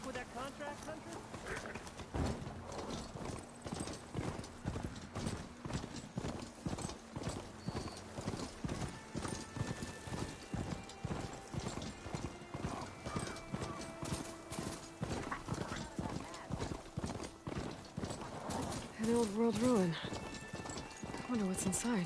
with that contract, Hunter? An old world ruin. I wonder what's inside.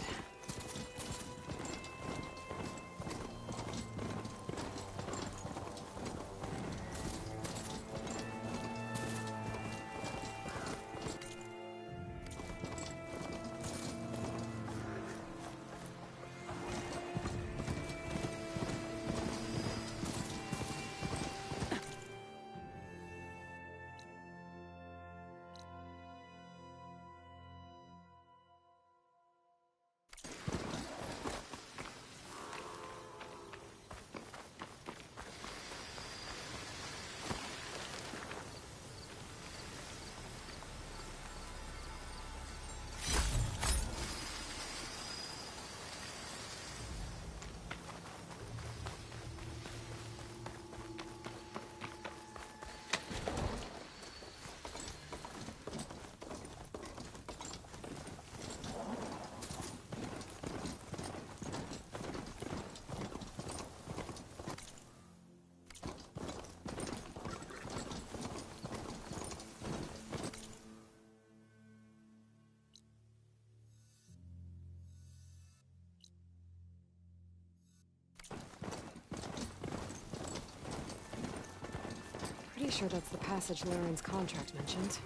Pretty sure that's the passage Laren's contract mentioned.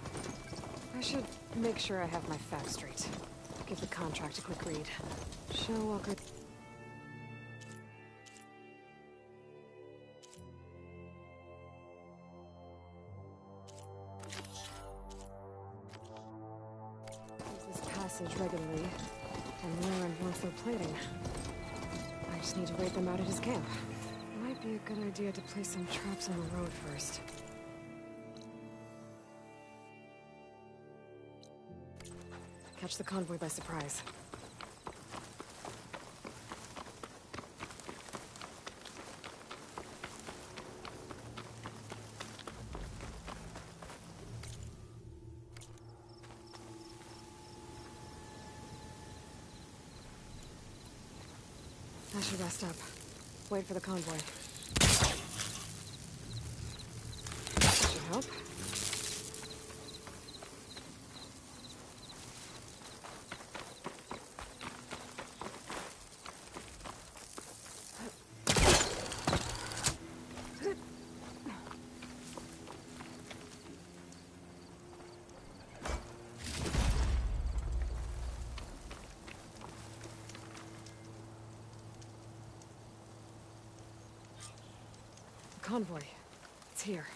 I should make sure I have my facts straight. Give the contract a quick read. Show Walker... Use this passage regularly, and Laren wants their plating. I just need to wait them out at his camp. Might be a good idea to place some traps on the road first. Catch the convoy by surprise. I should rest up. Wait for the convoy. That should help. Convoy. It's here.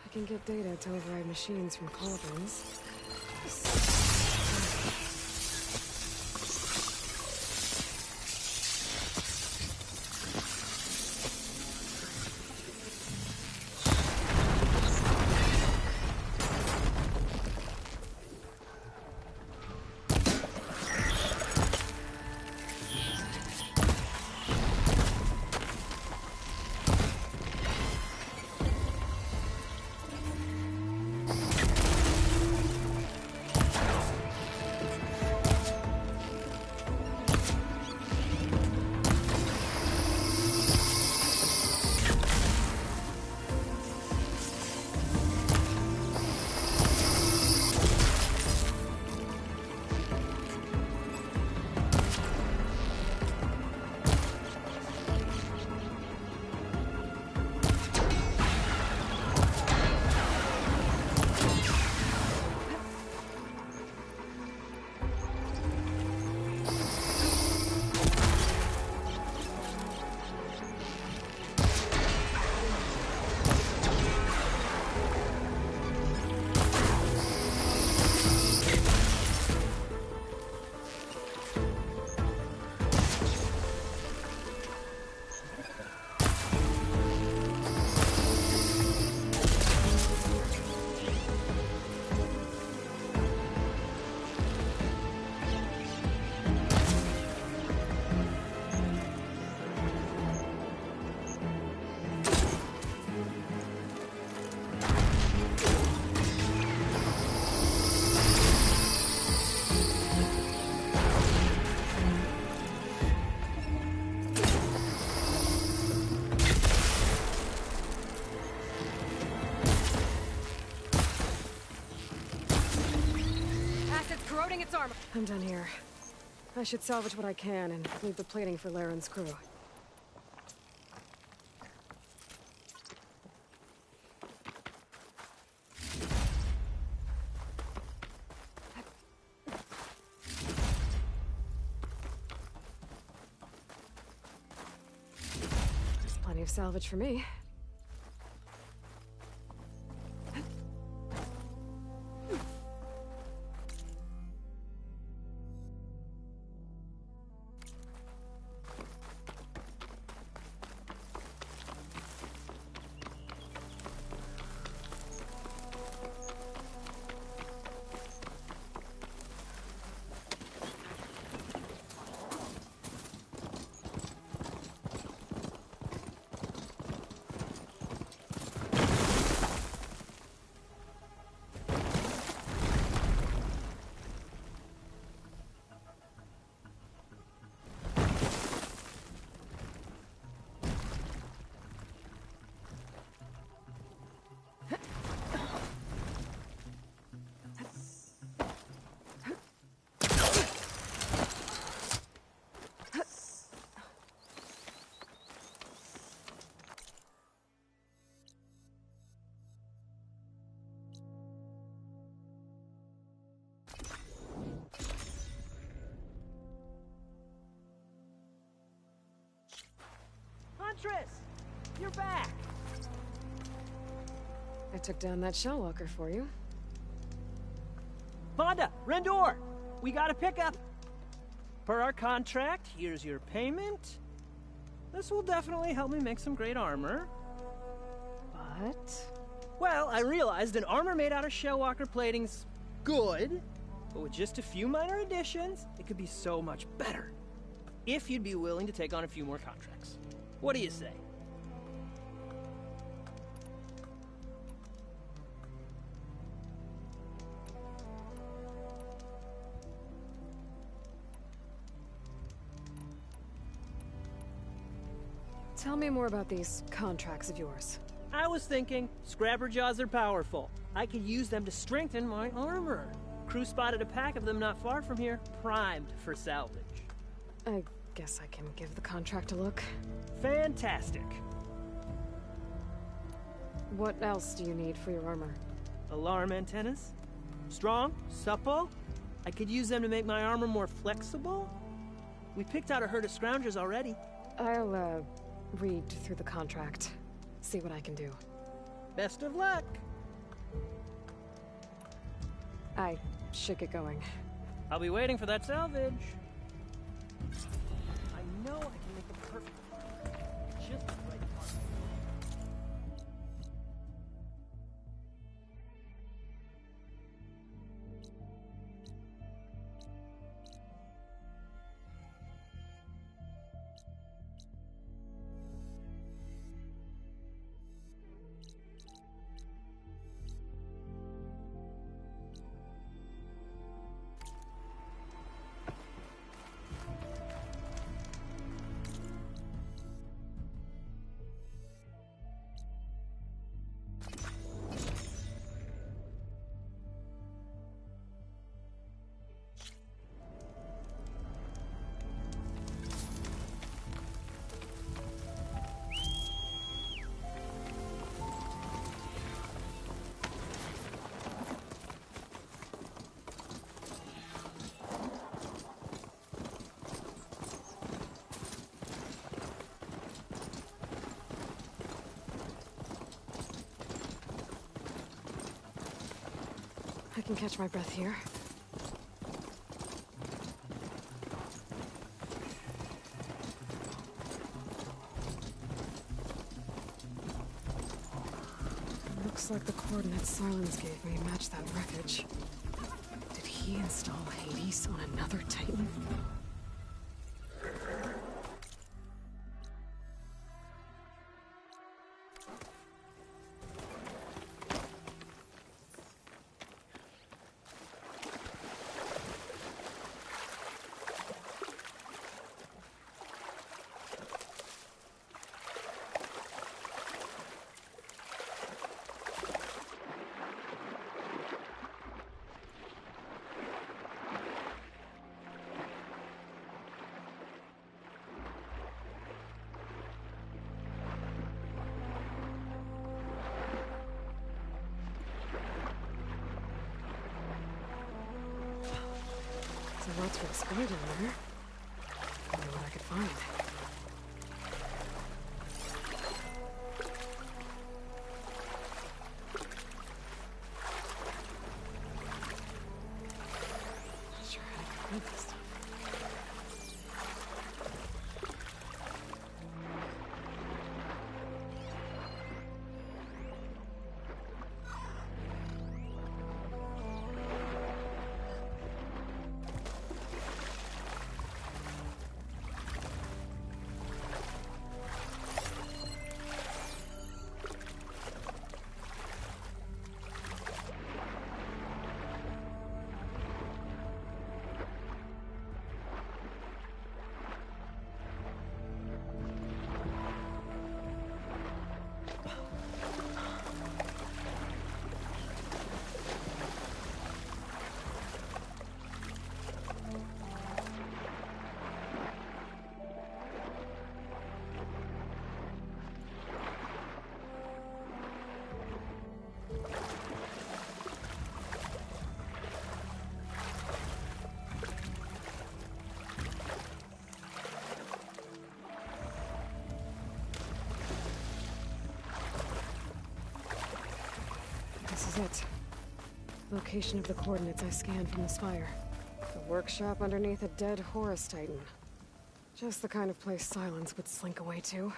I can get data to override machines from cauldrons. corroding its armor. I'm done here. I should salvage what I can and leave the plating for Laren's crew. There's plenty of salvage for me. Huntress! You're back! I took down that shell walker for you. Vonda! Rendor! We got a pickup! Per our contract, here's your payment. This will definitely help me make some great armor. What? Well, I realized an armor made out of shell walker plating's good, but with just a few minor additions, it could be so much better. If you'd be willing to take on a few more contracts. What do you say? Tell me more about these contracts of yours. I was thinking, scrapper jaws are powerful. I could use them to strengthen my armor. Crew spotted a pack of them not far from here, primed for salvage. I guess I can give the contract a look. Fantastic. What else do you need for your armor? Alarm antennas? Strong, supple. I could use them to make my armor more flexible. We picked out a herd of scroungers already. I'll, read through the contract. See what I can do. Best of luck. I should get going. I'll be waiting for that salvage. I know I can make the perfect armor. Just the right part. I can catch my breath here. Looks like the coordinates Sarlins gave me match that wreckage. Did he install Hades on another Titan? There's a lot to explore down there. I wonder what I could find. Not sure how to get rid of this stuff. This is it. Location of the coordinates I scanned from the spire. The workshop underneath a dead Horus Titan. Just the kind of place Silence would slink away to.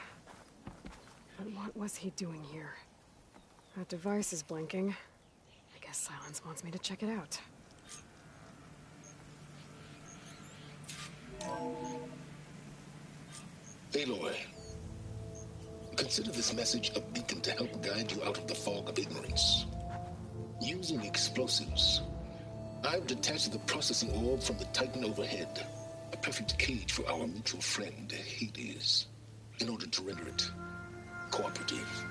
But what was he doing here? That device is blinking. I guess Silence wants me to check it out. Aloy, consider this message a beacon to help guide you out of the fog of ignorance. Using explosives, I've detached the processing orb from the Titan overhead, a perfect cage for our mutual friend, Hades, in order to render it cooperative.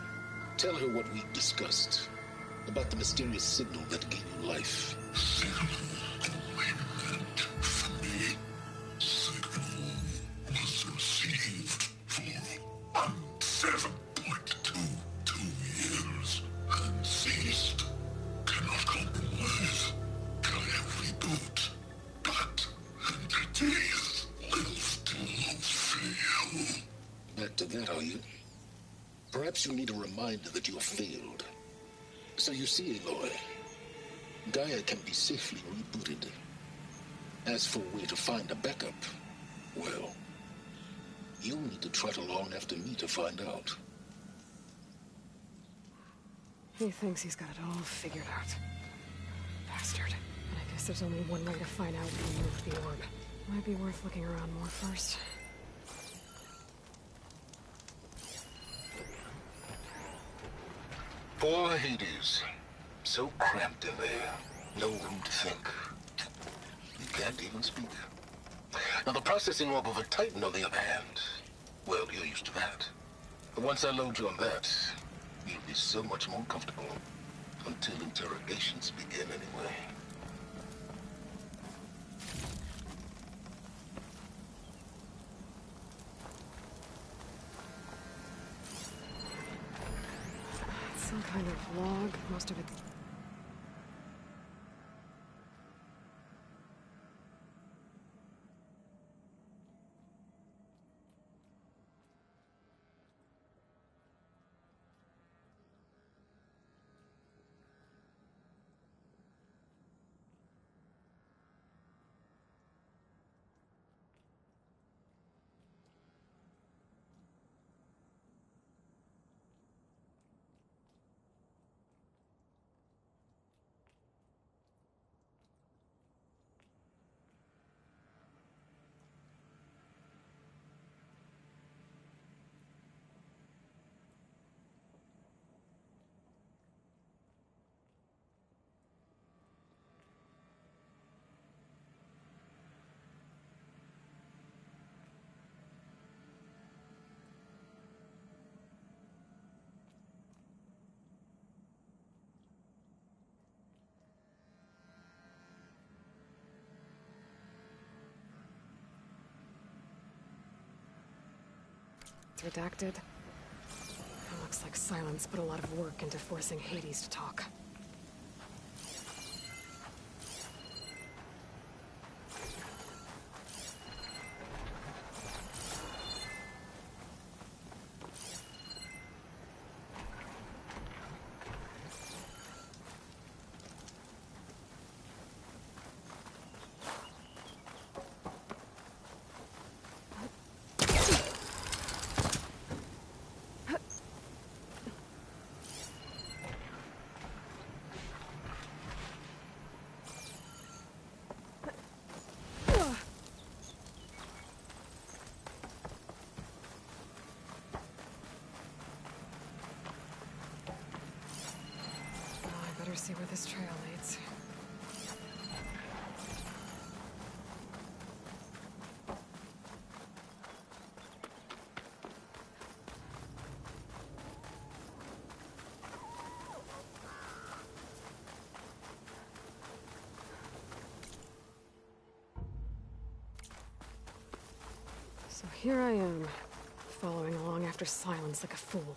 Tell her what we discussed about the mysterious signal that gave you life. Signal only meant for me. Signal was received for 7.22 years and ceased. Cannot compromise. Can I reboot? But entities will still fail. Back to that, are you? Perhaps you need a reminder that you have failed. So you see, Aloy, Gaia can be safely rebooted. As for where to find a backup, well, you'll need to trot along after me to find out. He thinks he's got it all figured out. Bastard. And I guess there's only one way to find out when you move the orb. Might be worth looking around more first. Poor Hades. So cramped in there. No room to think. You can't even speak. Now the processing orb of a Titan, on the other hand, well, you're used to that. But once I load you on that, you'll be so much more comfortable. Until interrogations begin anyway. Some kind of log, most of it. It's redacted. It looks like Silence put a lot of work into forcing Hades to talk. Eager to see where this trail leads. So here I am, following along after Silence like a fool.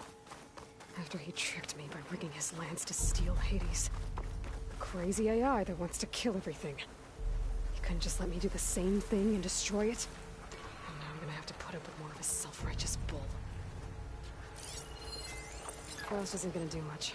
After he tricked me by rigging his lance to steal Hades. The crazy AI that wants to kill everything. He couldn't just let me do the same thing and destroy it? And now I'm gonna have to put up with more of his self-righteous bull. Ghost isn't gonna do much.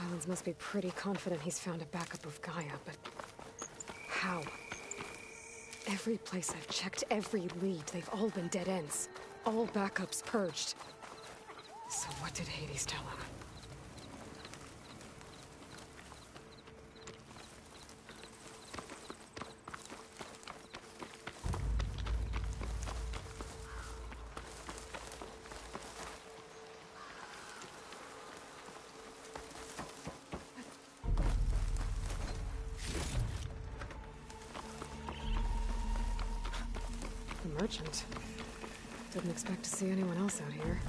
Silence must be pretty confident he's found a backup of Gaia, but how? Every place I've checked, every lead, they've all been dead ends. All backups purged. So what did Hades tell him? Merchant. Didn't expect to see anyone else out here.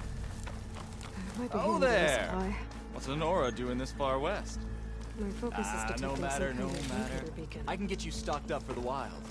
Might be Oh handy to there! supply. What's Honora doing this far west? My focus is detecting No some matter. kind of indicator beacon. I can get you stocked up for the wild.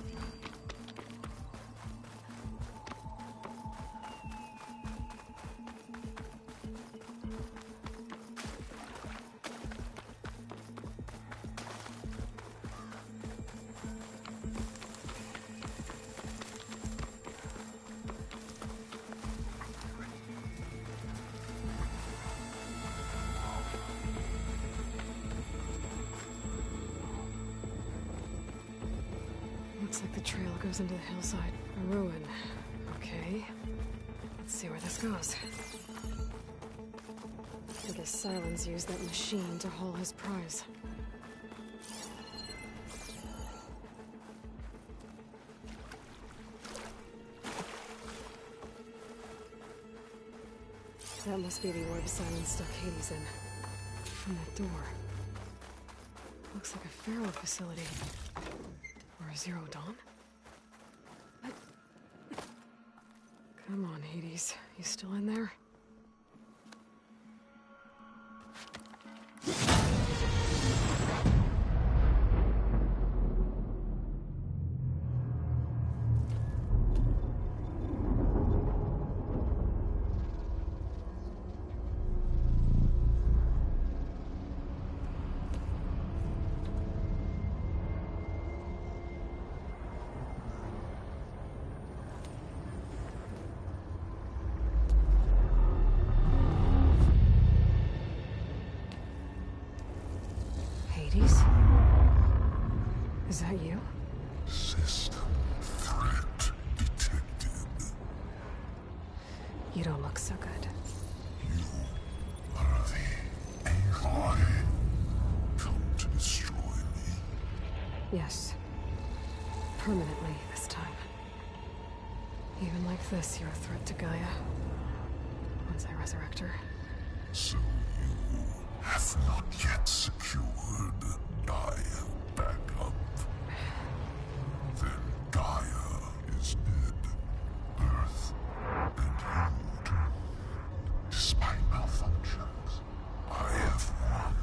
Looks like the trail goes into the hillside. A ruin. Okay. Let's see where this goes. I guess Silence used that machine to haul his prize. That must be the orb Silence stuck Hades in. From that door. Looks like a Pharaoh facility. Or a Zero Dawn? Come on, Hades. You still in there? Hades? Is that you? System threat detected. You don't look so good. You are the AI come to destroy me. Yes. Permanently this time. Even like this, you're a threat to Gaia. Once I resurrect her. So you have not yet secured Gaia back up. Then Gaia is dead. Earth and you too. Despite malfunctions, I have won.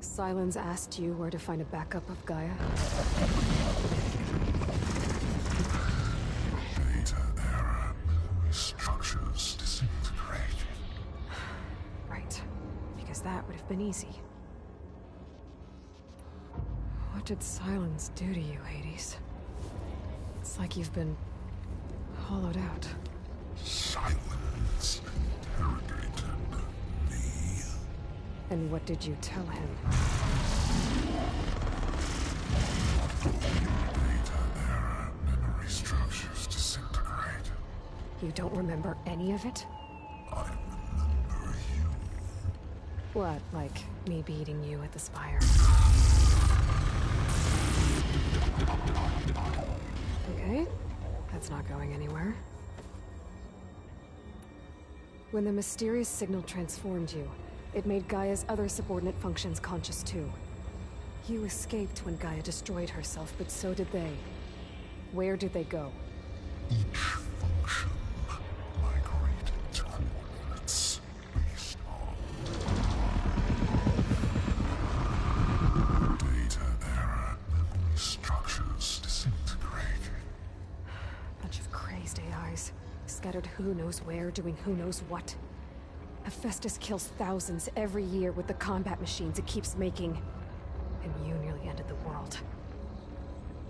Silence asked you where to find a backup of Gaia? Data error, memory structures disintegrated. Right. Because that would have been easy. What did Silence do to you, Hades? It's like you've been hollowed out. Silence interrogated me. And what did you tell him? Data error, memory structures disintegrated. You don't remember any of it? I remember you. What, like me beating you at the spire? Okay, that's not going anywhere. When the mysterious signal transformed you, it made Gaia's other subordinate functions conscious too. You escaped when Gaia destroyed herself, but so did they. Where did they go? Each function migrated towards based on data error, memory structures disintegrated. Bunch of crazed AIs, scattered who knows where, doing who knows what. Hephaestus kills thousands every year with the combat machines it keeps making. And you nearly ended the world.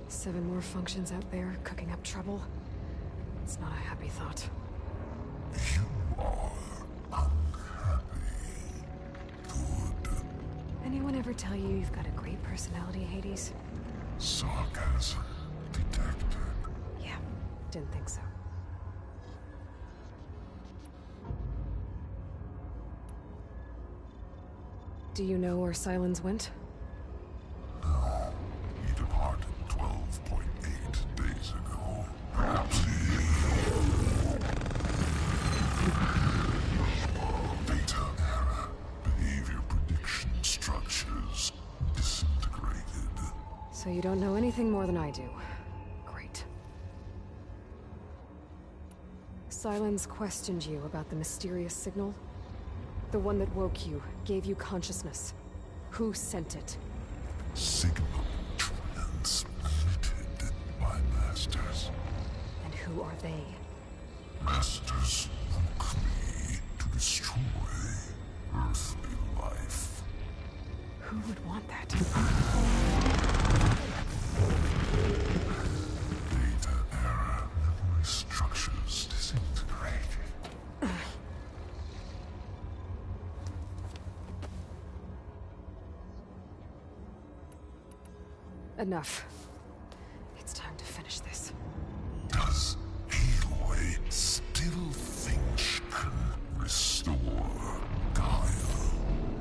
7 more functions out there, cooking up trouble. It's not a happy thought. You are ever tell you you've got a great personality, Hades? Sarcasm detected. Yeah, didn't think so. Do you know where Silence went? No, he departed 12.8 days ago. Perhaps data error, behavior prediction structures disintegrated. So you don't know anything more than I do. Great. Silence questioned you about the mysterious signal? The one that woke you, gave you consciousness. Who sent it? Signal transmitted by masters. And who are they? Masters woke me to destroy earthly life. Who would want that? Data error, memory structures disintegrate. Enough. It's time to finish this. Does Aloy still think she can restore Gaia?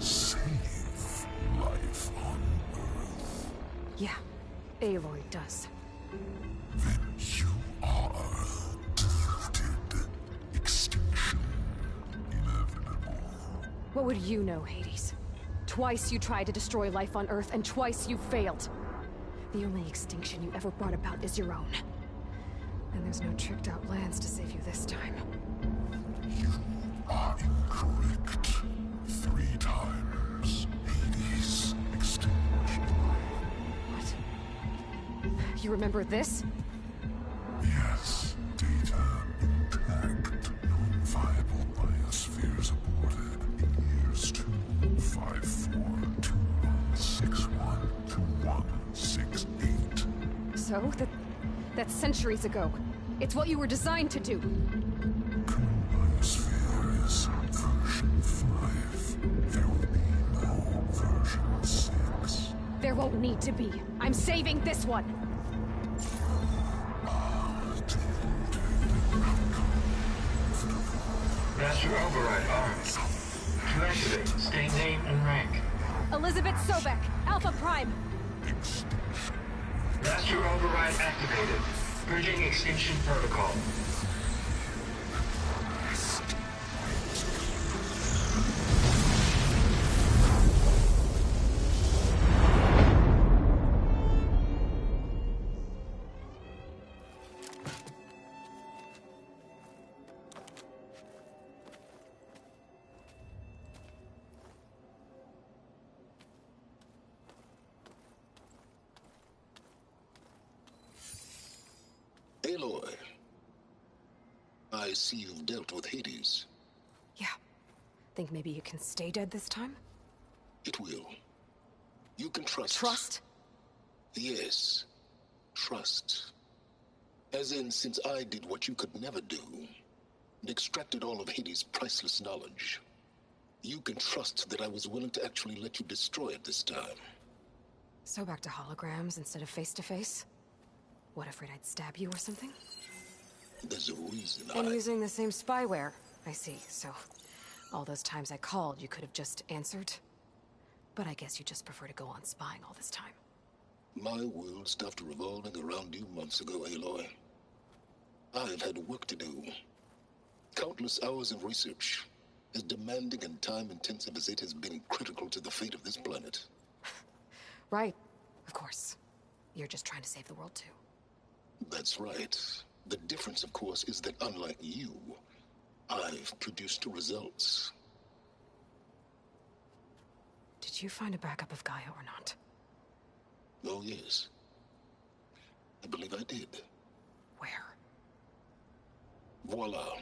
Save life on Earth? Yeah, Aloy does. Then you are deluded. Extinction inevitable. What would you know, Hades? Twice you tried to destroy life on Earth, and twice you failed. The only extinction you ever brought about is your own. And there's no tricked-out lands to save you this time. You are incorrect. 3 times. Hades extinguished life. What? You remember this? Yes, data intact. Non-viable biospheres aborted in years 254, 2161, 2168. So? That's centuries ago. It's what you were designed to do. Biosphere is version 5. There will be no version 6. There won't need to be. I'm saving this one. Master Override armed. To activate, state name and rank. Elizabeth Sobek, Alpha Prime. Master Override activated. Bridging extinction protocol. Aloy, I see you've dealt with Hades. Yeah. Think maybe you can stay dead this time? It will. You can trust. Trust? Yes. Trust. As in, since I did what you could never do, and extracted all of Hades' priceless knowledge, you can trust that I was willing to actually let you destroy it this time. So back to holograms instead of face-to-face? What, afraid I'd stab you or something? There's a reason And using the same spyware. I see, so... all those times I called, you could have just answered? But I guess you just prefer to go on spying all this time. My world stopped revolving around you months ago, Aloy. I've had work to do. Countless hours of research, as demanding and time-intensive as it has been critical to the fate of this planet. Right, of course. You're just trying to save the world, too. That's right. The difference, of course, is that unlike you, I've produced results. Did you find a backup of Gaia or not? Oh, yes. I believe I did. Where? Voila.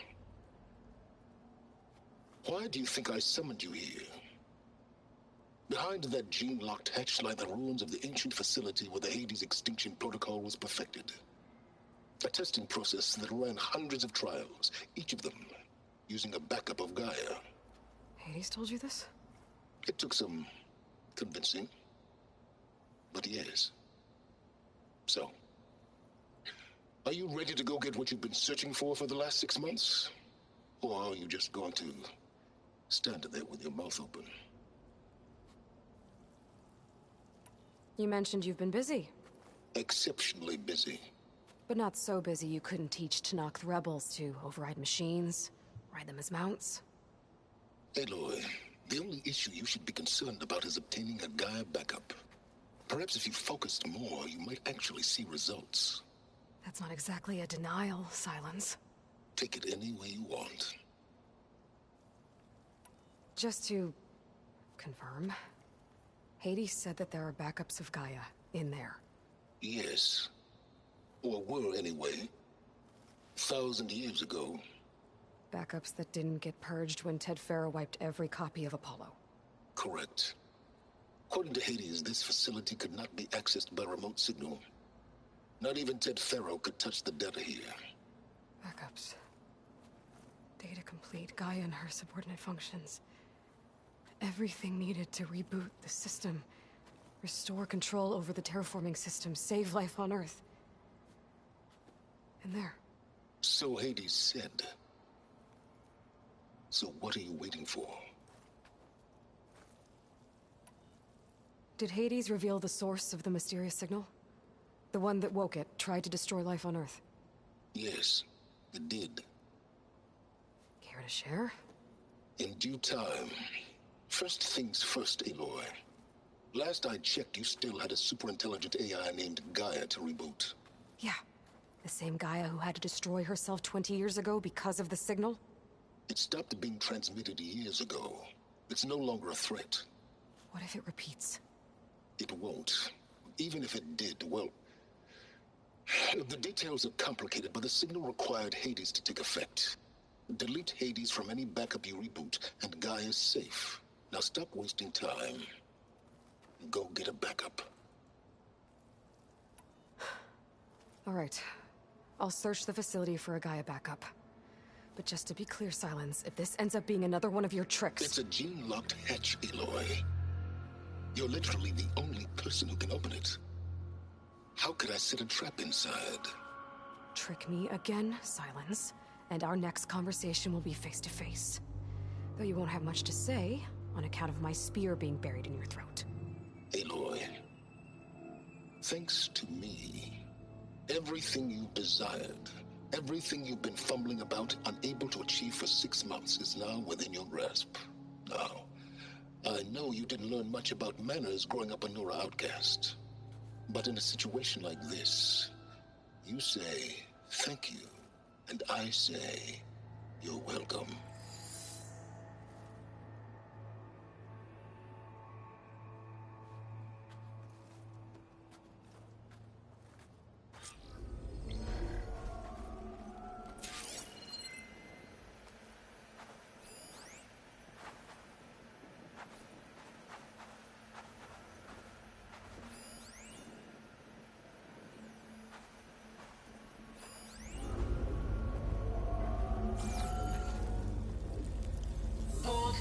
Why do you think I summoned you here? Behind that gene-locked hatch lie the ruins of the ancient facility where the Hades extinction protocol was perfected. A testing process that ran hundreds of trials, each of them using a backup of Gaia. Hades told you this? It took some convincing. but yes. So, are you ready to go get what you've been searching for the last 6 months? Or are you just going to stand there with your mouth open? You mentioned you've been busy. Exceptionally busy. But not so busy you couldn't teach Tanakh the rebels to override machines, ride them as mounts. Aloy, the only issue you should be concerned about is obtaining a Gaia backup. Perhaps if you focused more, you might actually see results. That's not exactly a denial, Silence. Take it any way you want. Just to confirm, Hades said that there are backups of Gaia in there. Yes. Or were anyway. 1,000 years ago. Backups that didn't get purged when Ted Farrow wiped every copy of Apollo. Correct. According to Hades, this facility could not be accessed by remote signal. Not even Ted Farrow could touch the data here. Backups. Data complete, Gaia and her subordinate functions. Everything needed to reboot the system. Restore control over the terraforming system, save life on Earth. And there. So Hades said. So what are you waiting for? Did Hades reveal the source of the mysterious signal? The one that woke it, tried to destroy life on Earth? Yes, it did. Care to share? In due time. First things first, Aloy. Last I checked, you still had a superintelligent AI named Gaia to reboot. Yeah. The same Gaia who had to destroy herself 20 years ago because of the signal? It stopped being transmitted years ago. It's no longer a threat. What if it repeats? It won't. Even if it did, well... The details are complicated, but the signal required Hades to take effect. Delete Hades from any backup you reboot, and Gaia's safe. Now stop wasting time. Go get a backup. All right. I'll search the facility for a Gaia backup. But just to be clear, Silence, if this ends up being another one of your tricks... It's a gene-locked hatch, Aloy. You're literally the only person who can open it. How could I set a trap inside? Trick me again, Silence, and our next conversation will be face-to-face. Though you won't have much to say, on account of my spear being buried in your throat. Aloy, thanks to me, everything you desired, everything you've been fumbling about, unable to achieve for 6 months, is now within your grasp. Now, I know you didn't learn much about manners growing up a Nora outcast. But in a situation like this, you say, thank you, and I say, you're welcome.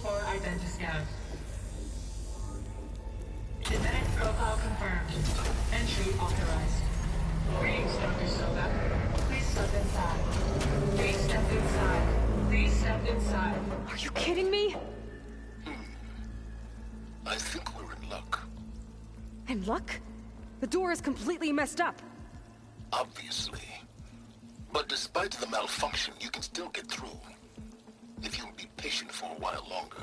For identiscan. Genetic profile confirmed. Entry authorized. Greetings, Dr. Soga. Please step inside. Please step inside. Please step inside. Are you kidding me? I think we're in luck. In luck? The door is completely messed up. Obviously. But despite the malfunction, you can still get through. If you'll be patient for a while longer.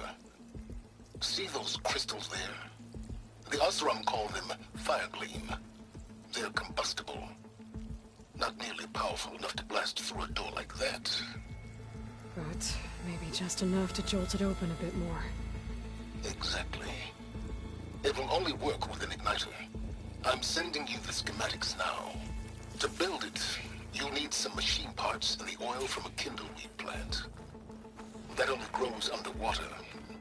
See those crystals there? The Osram call them fire gleam. They're combustible. Not nearly powerful enough to blast through a door like that. But maybe just enough to jolt it open a bit more. Exactly. It will only work with an igniter. I'm sending you the schematics now. To build it, you'll need some machine parts and the oil from a kindleweed plant. That only grows underwater,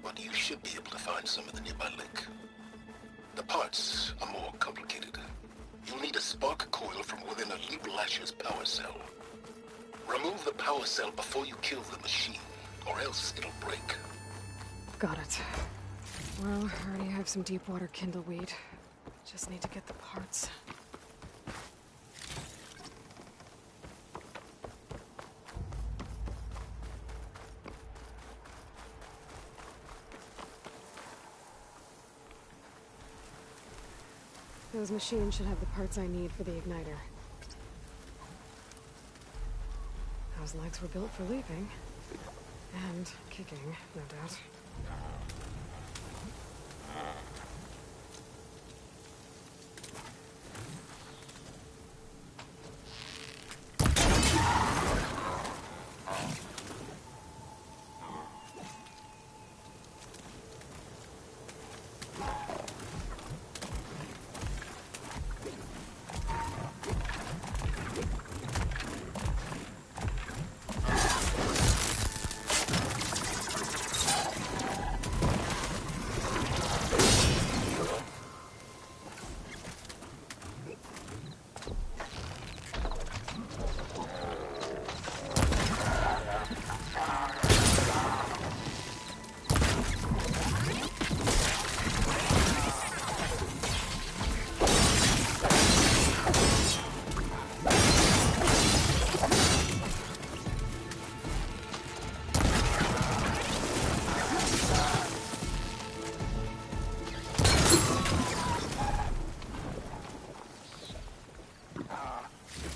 but you should be able to find some in the nearby lake. The parts are more complicated. You'll need a spark coil from within a Leap Lasher's power cell. Remove the power cell before you kill the machine, or else it'll break. Got it. Well, I already have some deep water kindleweed. Just need to get the parts. Those machines should have the parts I need for the igniter. Those legs were built for leaping. And kicking, no doubt.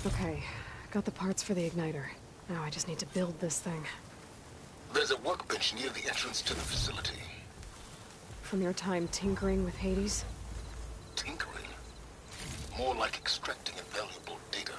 Okay, got the parts for the igniter. Now I just need to build this thing. There's a workbench near the entrance to the facility. From your time tinkering with Hades? Tinkering? More like extracting invaluable data.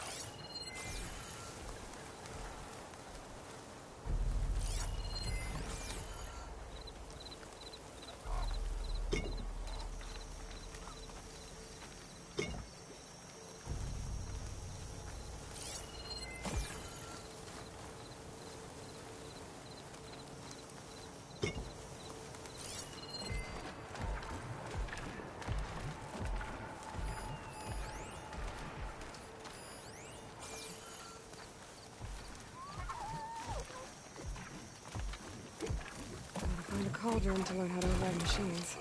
Find a cauldron to learn how to run machines.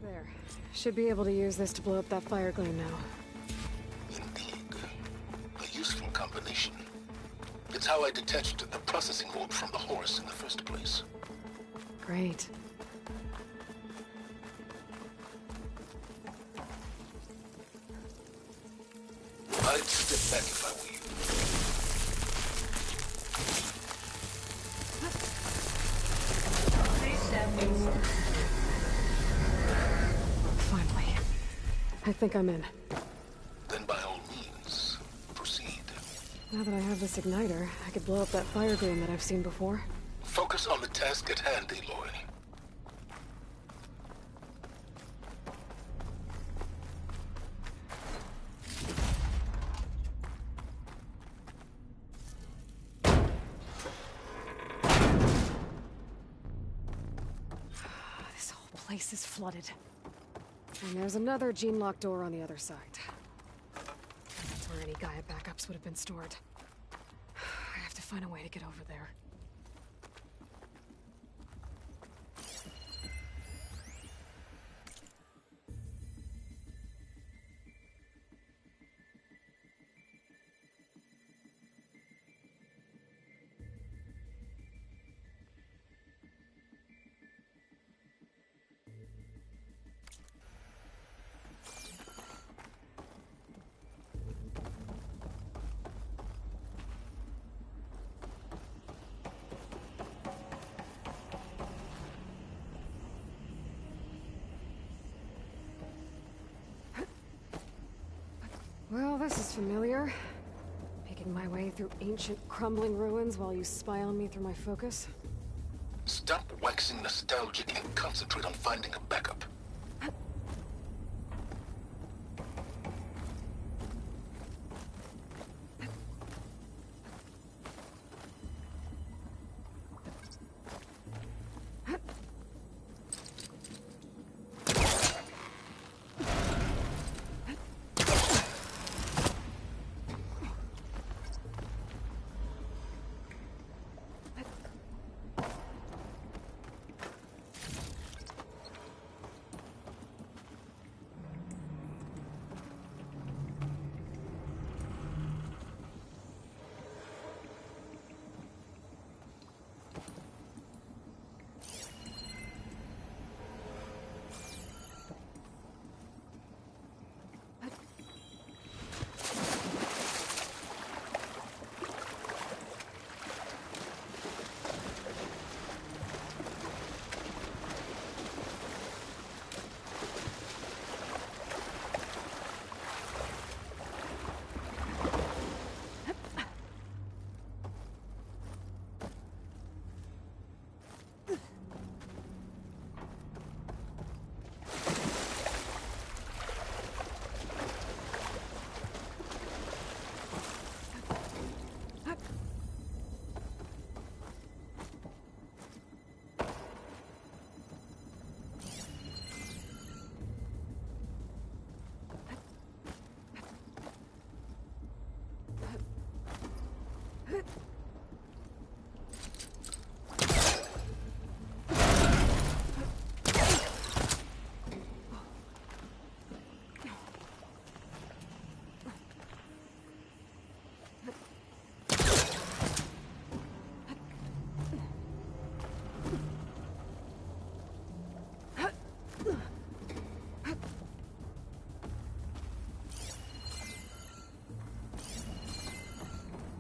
There. Should be able to use this to blow up that fire gleam now. Indeed. A useful combination. It's how I detached the processing orb from the horse in the first place. Great. I'd step back if I were you. Please stand inside. Finally. I think I'm in. Then by all means, proceed. Now that I have this igniter, I could blow up that fire gleam that I've seen before. Focus on the task at hand, Aloy. This whole place is flooded. And there's another gene lock door on the other side. where any Gaia backups would have been stored. I have to find a way to get over there. Well, this is familiar. Making my way through ancient, crumbling ruins while you spy on me through my focus. Stop waxing nostalgic and concentrate on finding a backup.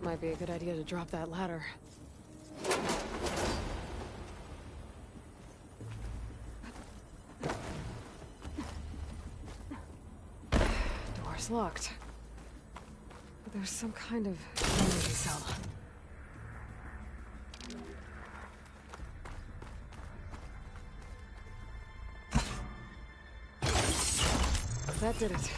Might be a good idea to drop that ladder. Door's locked. But there's some kind of energy cell. That did it.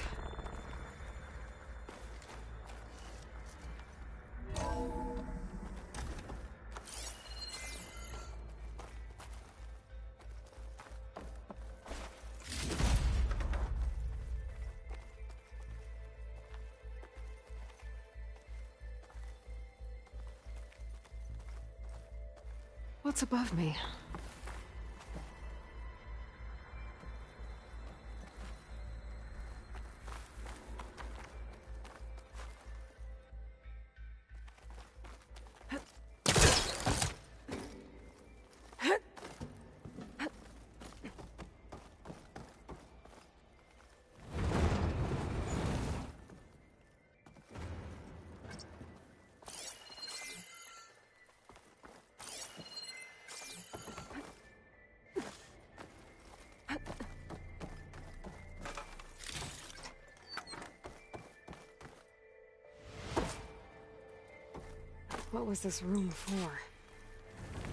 What's above me? What was this room for?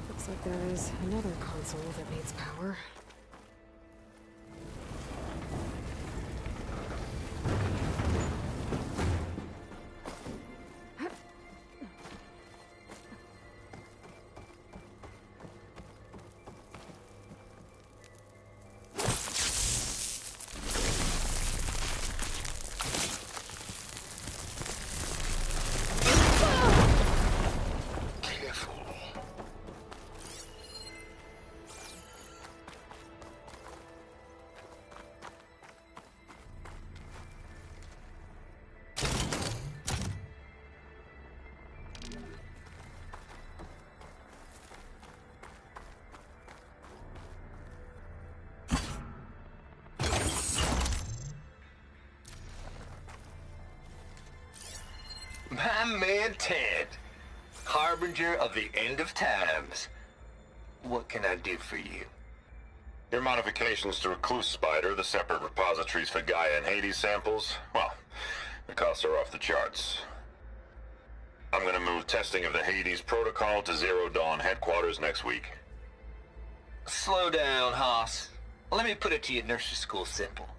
Looks like there is another console that needs power. My man Ted, harbinger of the end of times. What can I do for you? Your modifications to Recluse Spider, the separate repositories for Gaia and Hades samples, well, the costs are off the charts. I'm gonna move testing of the Hades protocol to Zero Dawn headquarters next week. Slow down, Hoss. Let me put it to you nursery school simple.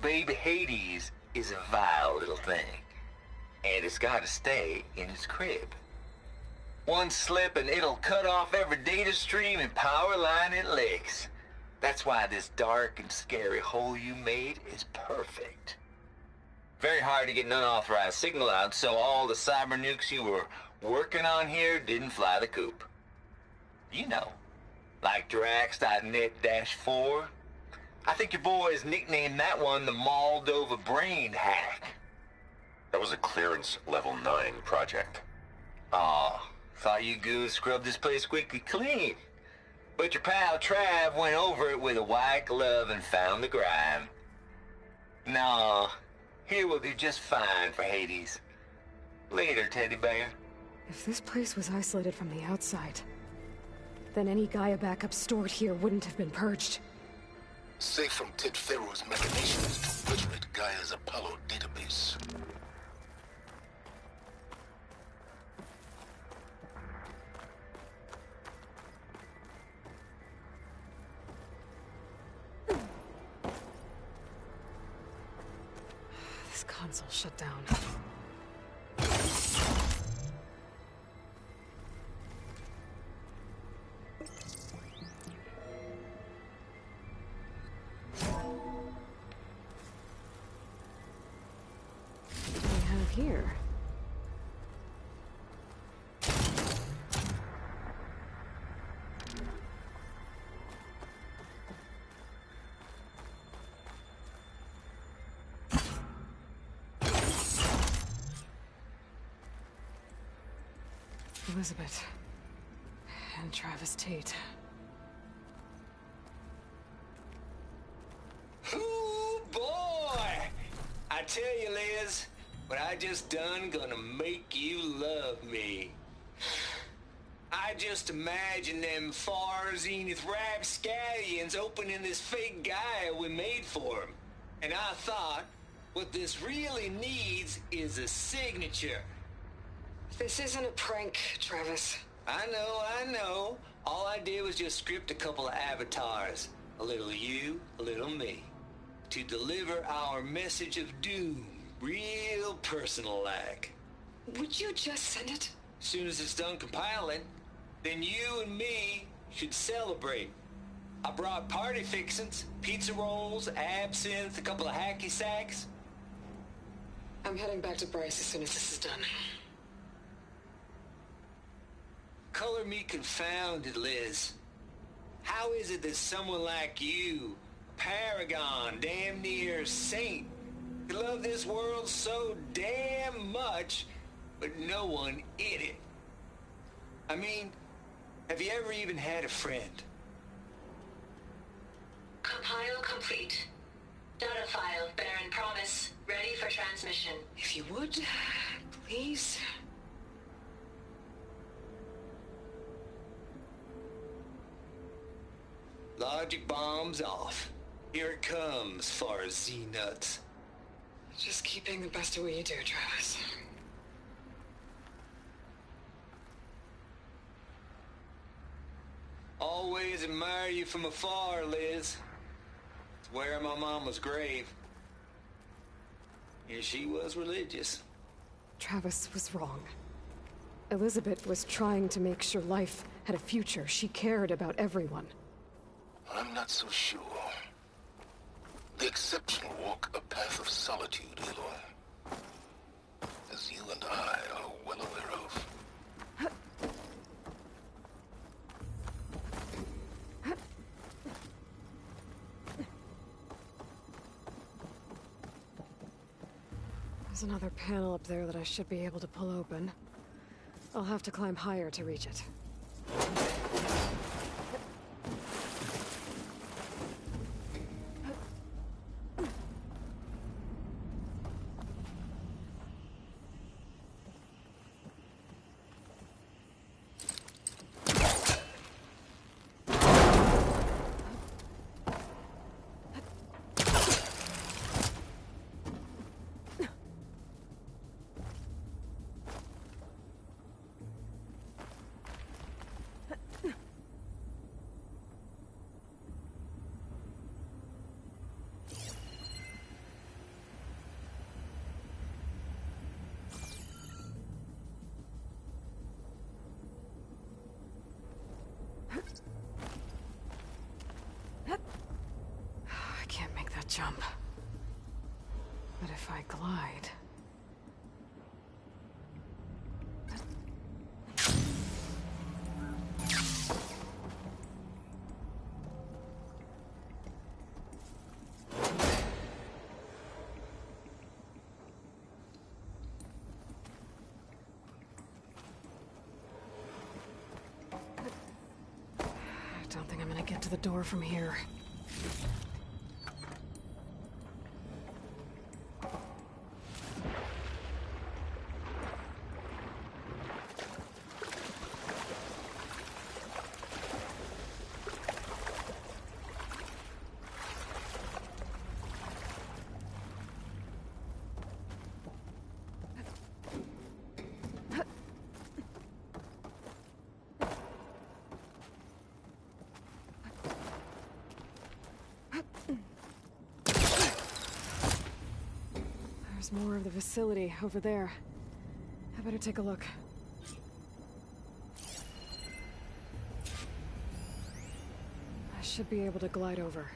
Baby Hades is a vile little thing, and it's gotta stay in its crib. One slip and it'll cut off every data stream and power line it licks. That's why this dark and scary hole you made is perfect. Very hard to get an unauthorized signal out, so all the cyber nukes you were working on here didn't fly the coop. You know, like Drax.net-4. I think your boys nicknamed that one the Moldova Brain Hack. That was a clearance level 9 project. Aw, thought you goons scrubbed this place squeaky clean. But your pal Trav went over it with a white glove and found the grime. Nah, here will do just fine for Hades. Later, teddy bear. If this place was isolated from the outside, then any Gaia backup stored here wouldn't have been purged. Safe from Ted Pharaoh's machinations to obliterate Gaia's Apollo database. This console shut down. What do we have here? Elizabeth and Travis Tate. Ooh, boy! I tell you, Liz, what I just done gonna make you love me. I just imagine them far zenith rapscallions opening this fake Gaia we made for them. And I thought, what this really needs is a signature. This isn't a prank, Travis. I know. All I did was just script a couple of avatars. A little you, a little me. To deliver our message of doom, real personal-like. Would you just send it? As soon as it's done compiling, then you and me should celebrate. I brought party fixins, pizza rolls, absinthe, a couple of hacky sacks. I'm heading back to Bryce as soon as this is done. Color me confounded, Liz. How is it that someone like you, a paragon, damn near saint, could love this world so damn much, but no one in it? I mean, have you ever even had a friend? Compile complete. Data file, Baron Promise, ready for transmission. If you would, please. Logic bombs off. Here it comes, far Z-nuts. Just keep being the best at what you do, Travis. Always admire you from afar, Liz. It's where my mama's grave. And she was religious. Travis was wrong. Elizabeth was trying to make sure life had a future. She cared about everyone. I'm not so sure. The exceptional walk a path of solitude, Aloy. As you and I are well aware of. There's another panel up there that I should be able to pull open. I'll have to climb higher to reach it. jump. But if I glide... I don't think I'm gonna get to the door from here. There's more of the facility over there. I better take a look. I should be able to glide over.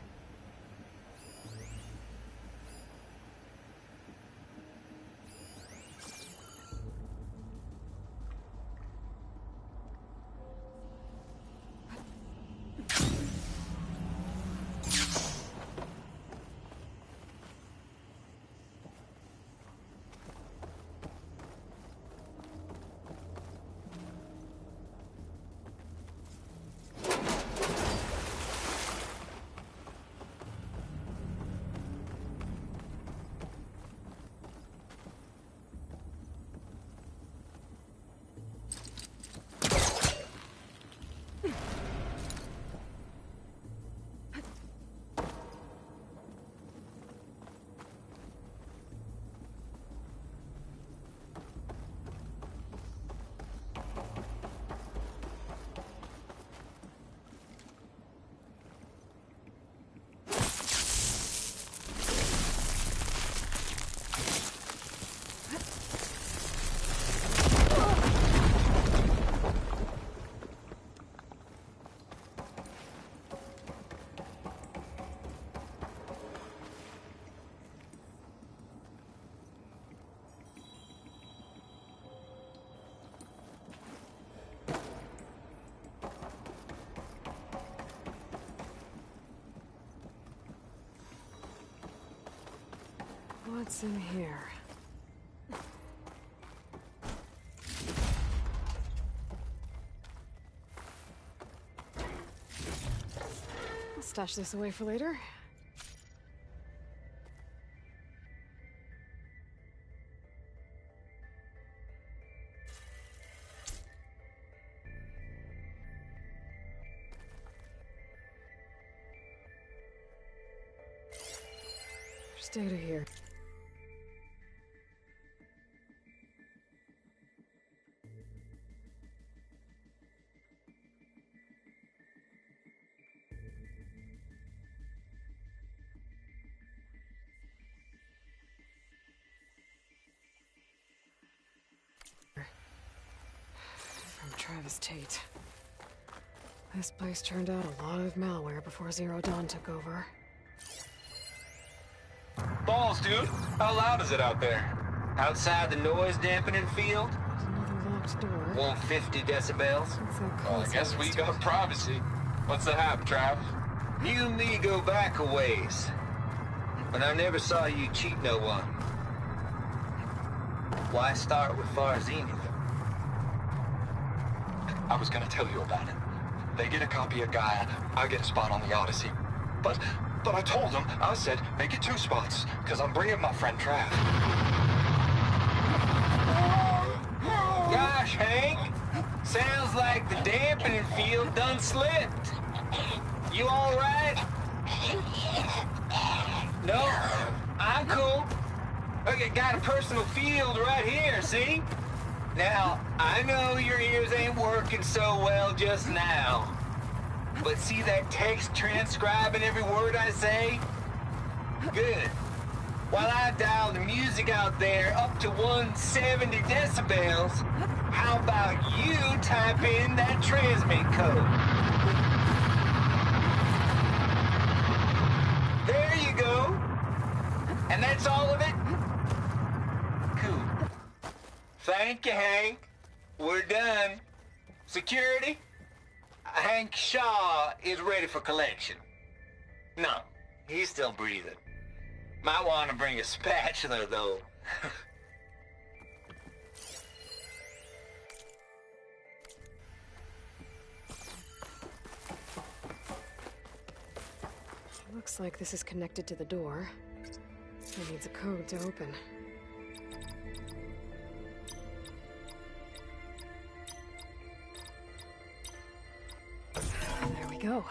What's in here? I'll stash this away for later. Just out of here. Travis Tate. This place turned out a lot of malware before Zero Dawn took over. Balls, dude. How loud is it out there? Outside the noise dampening field? There's another locked door. 150 decibels? Well, I guess we got privacy. What's the hap, Trav? You and me go back a ways. But I never saw you cheat no one. Why start with Far Zenith? I was gonna tell you about it. They get a copy of Gaia, I get a spot on the Odyssey. But I told them, I said, make it 2 spots, because I'm bringing my friend Trav. Gosh, Hank. Sounds like the dampening field done slipped. You all right? No? I'm cool. Okay, got a personal field right here, see? Now, I know your ears ain't working so well just now. But see that text transcribing every word I say? Good. While I dial the music out there up to 170 decibels, how about you type in that transmit code? There you go. And that's all of it? Cool. Thank you, Hank. We're done. Security? Hank Shaw is ready for collection. No, he's still breathing. Might want to bring a spatula, though. Looks like this is connected to the door. It needs a code to open. There we go.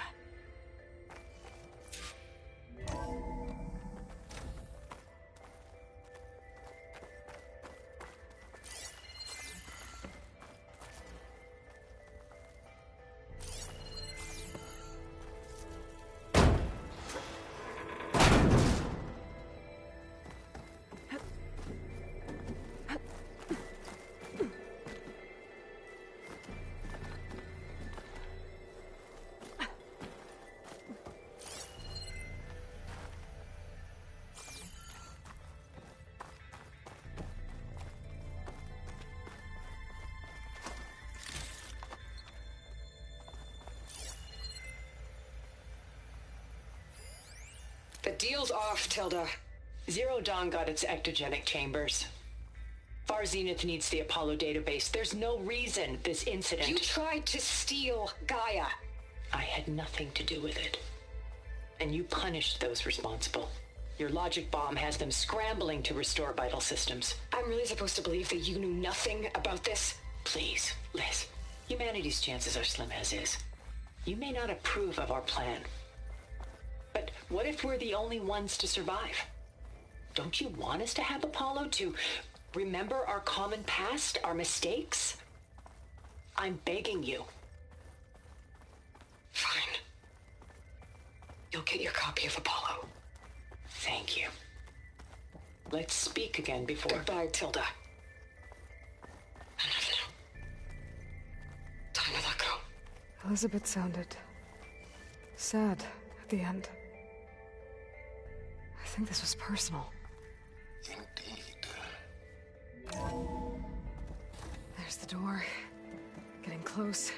The deal's off, Tilda. Zero Dawn got its ectogenic chambers. Far Zenith needs the Apollo database. There's no reason this incident... You tried to steal Gaia. I had nothing to do with it. And you punished those responsible. Your logic bomb has them scrambling to restore vital systems. I'm really supposed to believe that you knew nothing about this? Please, Liz. Humanity's chances are slim as is. You may not approve of our plan. But what if we're the only ones to survive? Don't you want us to have Apollo to remember our common past, our mistakes? I'm begging you. Fine. You'll get your copy of Apollo. Thank you. Let's speak again before... Goodbye, Tilda. Enough now. Time to let go. Elizabeth sounded sad at the end. I think this was personal. Indeed. There's the door. Getting close.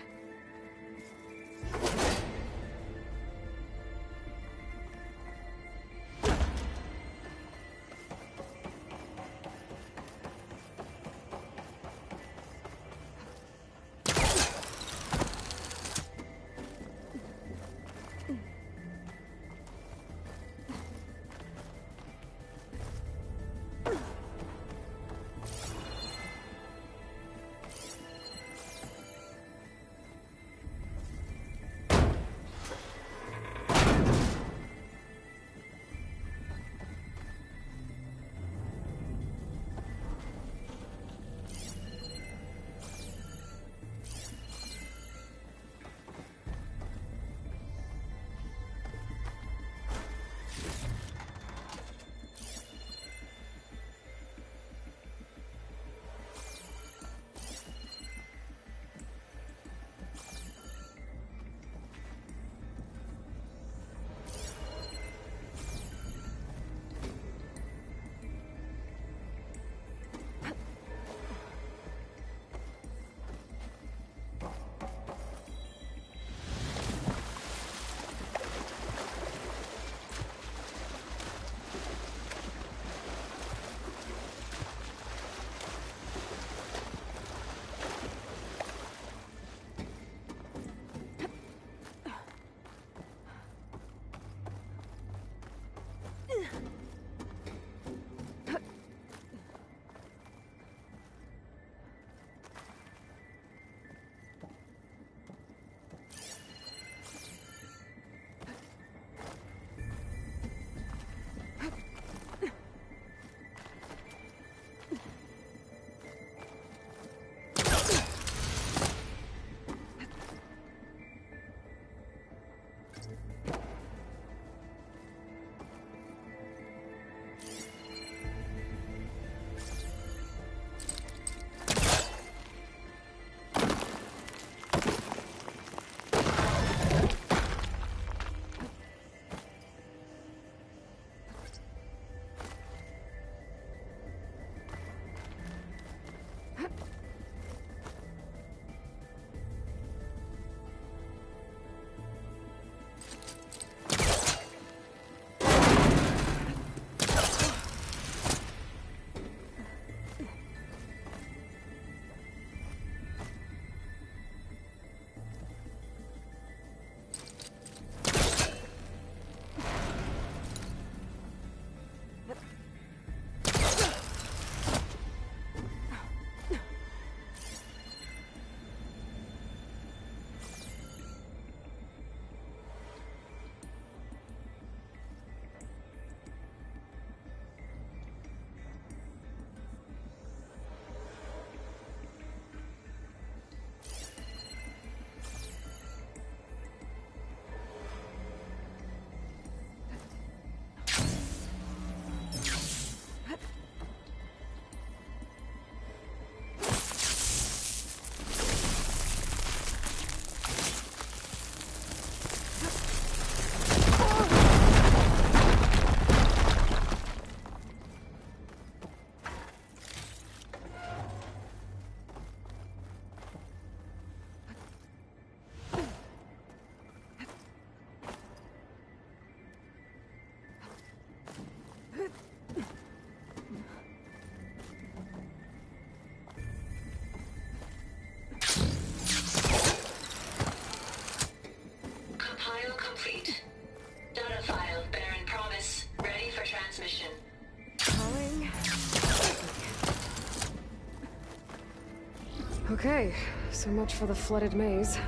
Okay, so much for the flooded maze.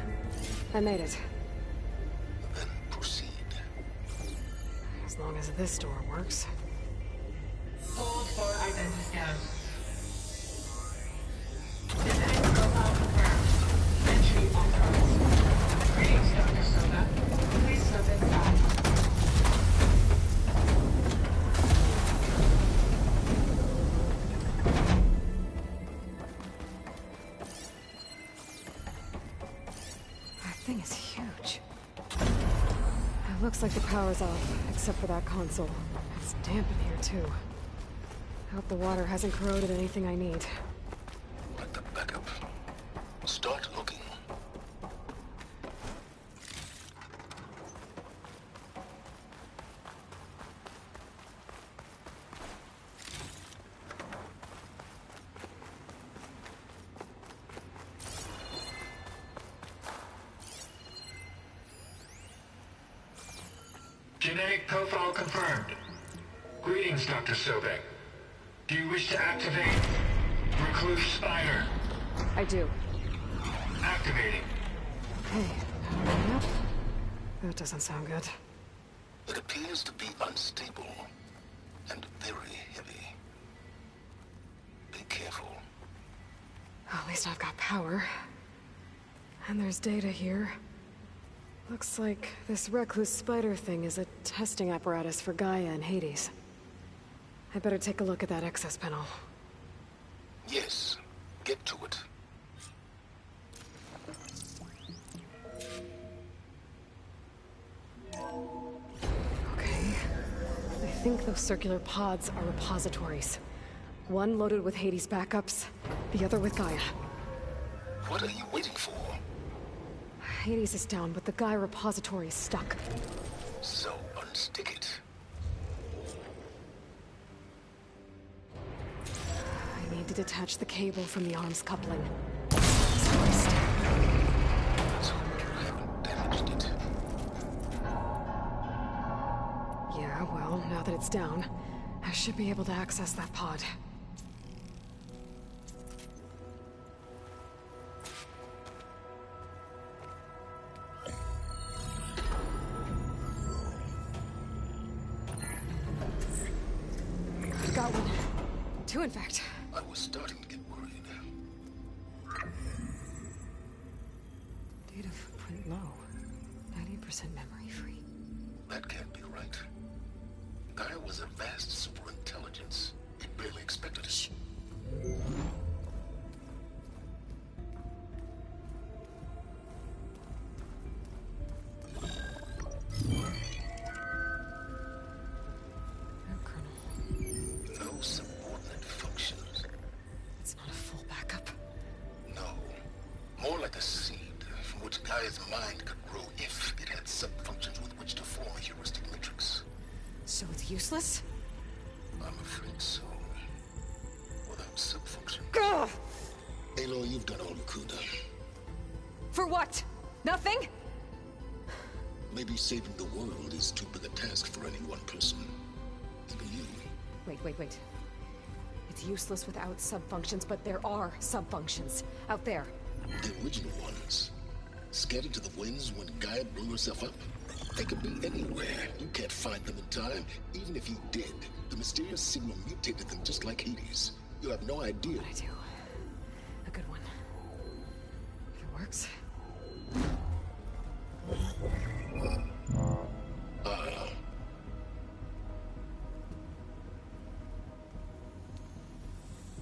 I made it. Then proceed. As long as this door works. Hold for identity scan. Genetic profile confirmed. Entry authorized. Greetings, Dr. Soda. Please step inside. That thing is huge. It looks like the power's off, except for that console. It's damp in here, too. I hope the water hasn't corroded anything I need. Like the backup. Start looking. Genetic profile confirmed. Greetings, Dr. Sobek. Do you wish to activate Recluse Spider? I do. Activating. Hey, powering up? That doesn't sound good. It appears to be unstable and very heavy. Be careful. At least I've got power. And there's data here. Looks like this Recluse Spider thing is a testing apparatus for Gaia and Hades. I better take a look at that access panel. Yes, get to it. Okay. I think those circular pods are repositories. One loaded with Hades backups, the other with Gaia. What are you waiting for? Hades is down, but the Gaia repository is stuck. So unstick it. I need to detach the cable from the arms coupling. So you haven't damaged it. Yeah, well, now that it's down, I should be able to access that pod. I've got one. Two, in fact. I was starting to get worried. Data footprint low. 90% memory free. That can't be right. Gaia was a vast superintelligence. It barely expected it. Shh. No kernel. No subordinate functions. It's not a full backup. No. More like a seed from which Gaia's mind could grow if it had sub-functions with which to form a heuristic matrix. So it's useless? I'm afraid so. Without sub-function. Ugh! Aloy, you've done all you could. For what? Nothing? Maybe saving the world is too big a task for any one person. Even you. Wait. It's useless without sub-functions, but there are sub-functions out there. The original ones. Scattered to the winds when Gaia blew herself up. They could be anywhere. You can't find them in time. Even if you did, the mysterious signal mutated them just like Hades. You have no idea. But I do. A good one. If it works.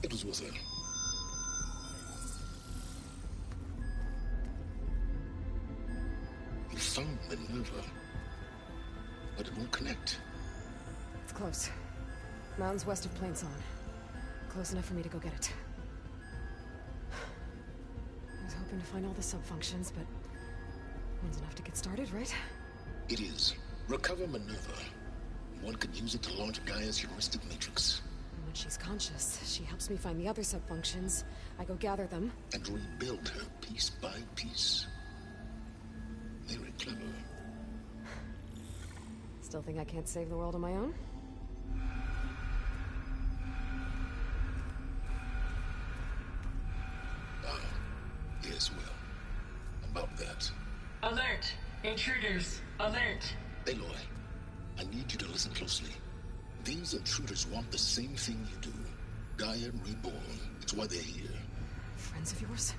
It was worth it. You found Minerva, but it won't connect. It's close. Mountains west of Plainsong. Close enough for me to go get it. I was hoping to find all the sub-functions, but one's enough to get started, right? It is. Recover Minerva. One could use it to launch Gaia's heuristic matrix. And when she's conscious, she helps me find the other sub-functions. I go gather them. And rebuild her piece by piece. Very clever. Still think I can't save the world on my own? need you to listen closely. These intruders want the same thing you do. Gaia reborn. It's why they're here. Friends of yours?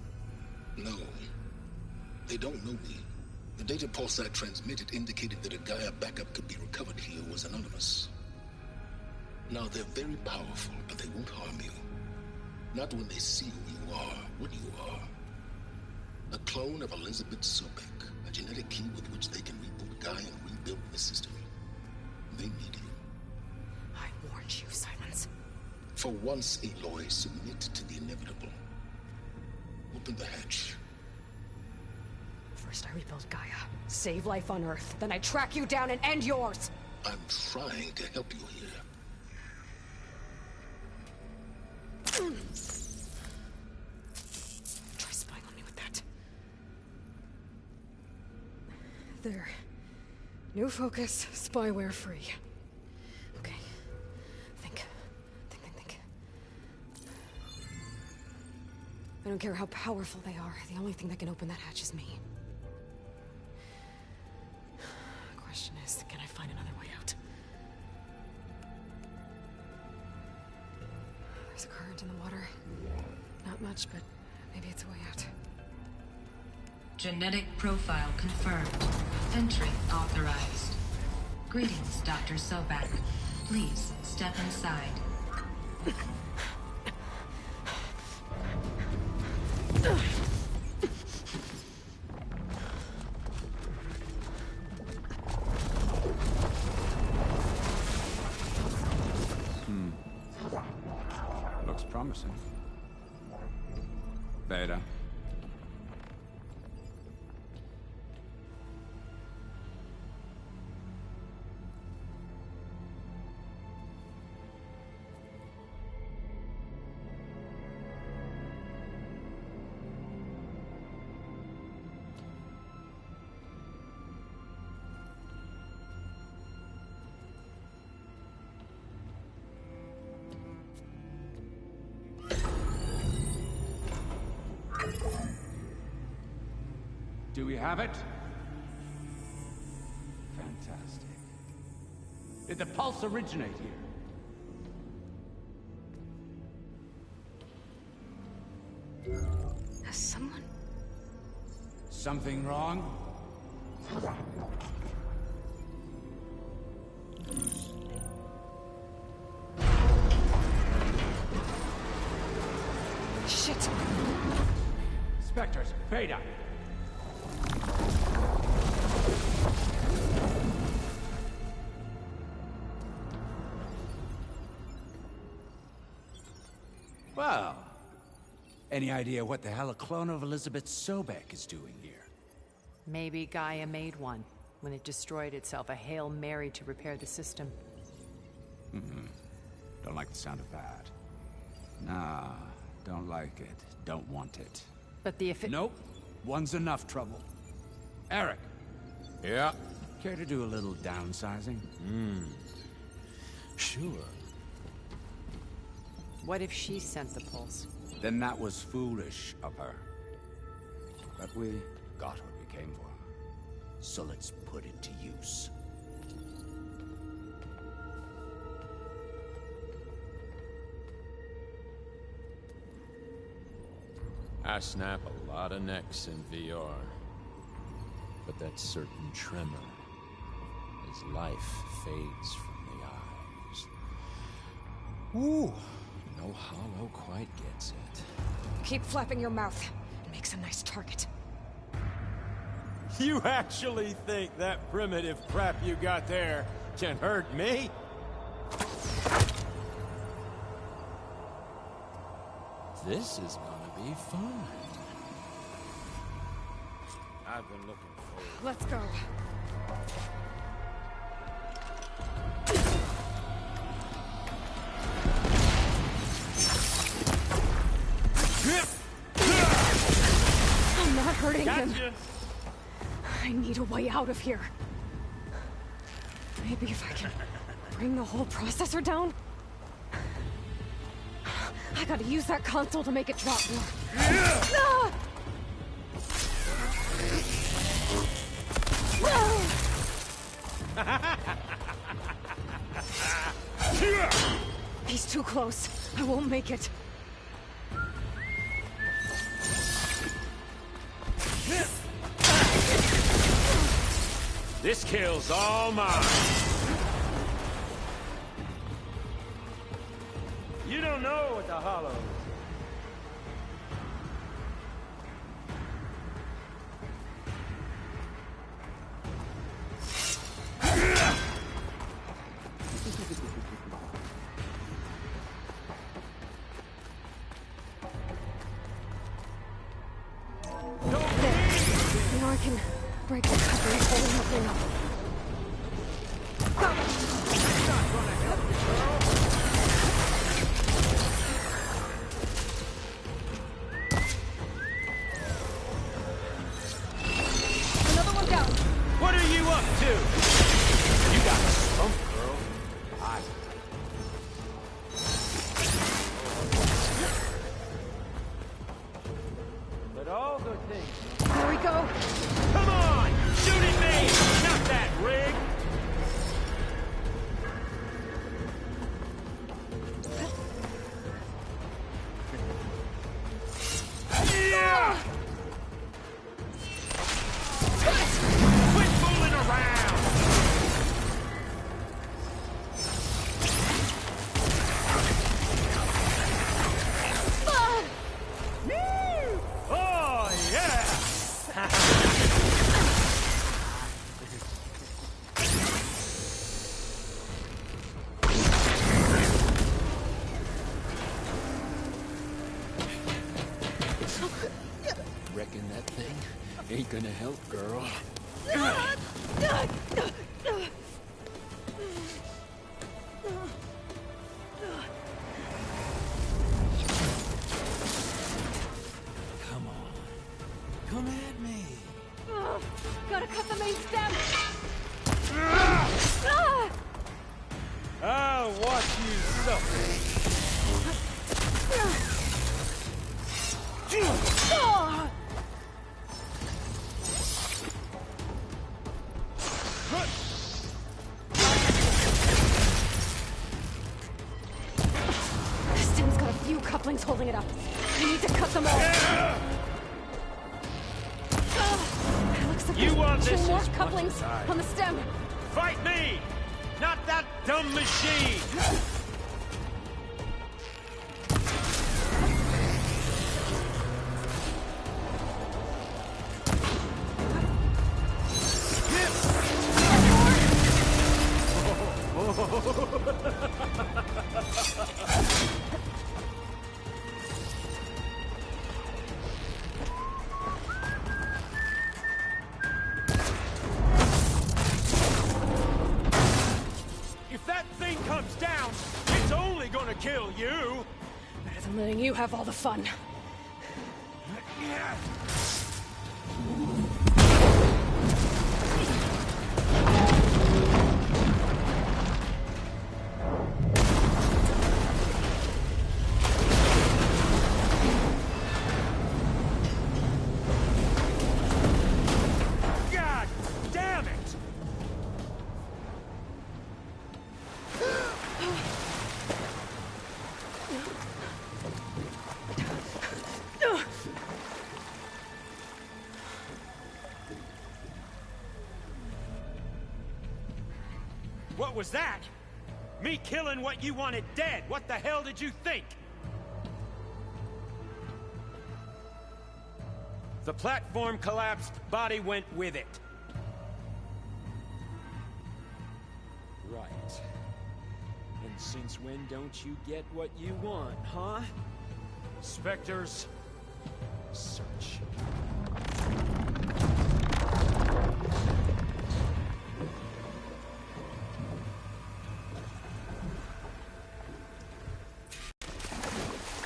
No. They don't know me. The data pulse I transmitted indicated that a Gaia backup could be recovered here was anonymous. Now, they're very powerful, but they won't harm you. Not when they see who you are, what you are. A clone of Elizabeth Sobek, a genetic key with which they can reboot Gaia and rebuild the system. They need you. I warned you, Silence. For once, Aloy, submit to the inevitable. Open the hatch. First I rebuild Gaia, save life on Earth, then I track you down and end yours! I'm trying to help you here. Try spying on me with that. There. New focus, spyware free. Okay. Think. I don't care how powerful they are. The only thing that can open that hatch is me. Question is, can I find another way out? There's a current in the water. Not much, but maybe it's a way out. Genetic profile confirmed. Entry authorized. Greetings, Dr. Sobek. Please step inside. Looks promising. Beta. Do we have it? Fantastic. Did the pulse originate here? Has someone... Something wrong? Shit! Spectres, Beta! Well, any idea what the hell a clone of Elizabeth Sobek is doing here? Maybe Gaia made one when it destroyed itself, a Hail Mary to repair the system. Don't like the sound of that. Nah, don't like it. Don't want it. But the Nope. One's enough trouble. Eric. Yeah? Care to do a little downsizing? Sure. What if she sent the pulse? Then that was foolish of her. But we got what we came for. So let's put it to use. I snap a lot of necks in VR. But that certain tremor as life fades from the eyes. Ooh, no hollow quite gets it. Keep flapping your mouth. It makes a nice target. You actually think that primitive crap you got there can hurt me? This is gonna be fun. I've been looking forward. Let's go. I'm not hurting him. I need a way out of here. Maybe if I can bring the whole processor down? I gotta use that console to make it drop more. Ah! He's too close. I won't make it. This kill's all mine. You don't know what the hollow is. You know, I can break the cover and hold nothing up. Another one down. What are you up to? You got a spunk, girl. But all good things. There we go. Come on! Shoot at me! Not that rig! Yeah! Quit fooling around! Oh, yeah! Reckon that thing ain't gonna help, girl. Come on. Come at me. Gotta cut the main stem. I'll watch you suffer. The stem's got a few couplings holding it up. I need to cut them all. Looks like You there's want two this more as much couplings as I. on the stem. Fight me! Not that dumb machine! If that thing comes down, it's only gonna kill you! Better than letting you have all the fun. God damn it! What was that? Me killing what you wanted dead. What the hell did you think? The platform collapsed, body went with it. Right. And since when don't you get what you want, huh? Spectres, search.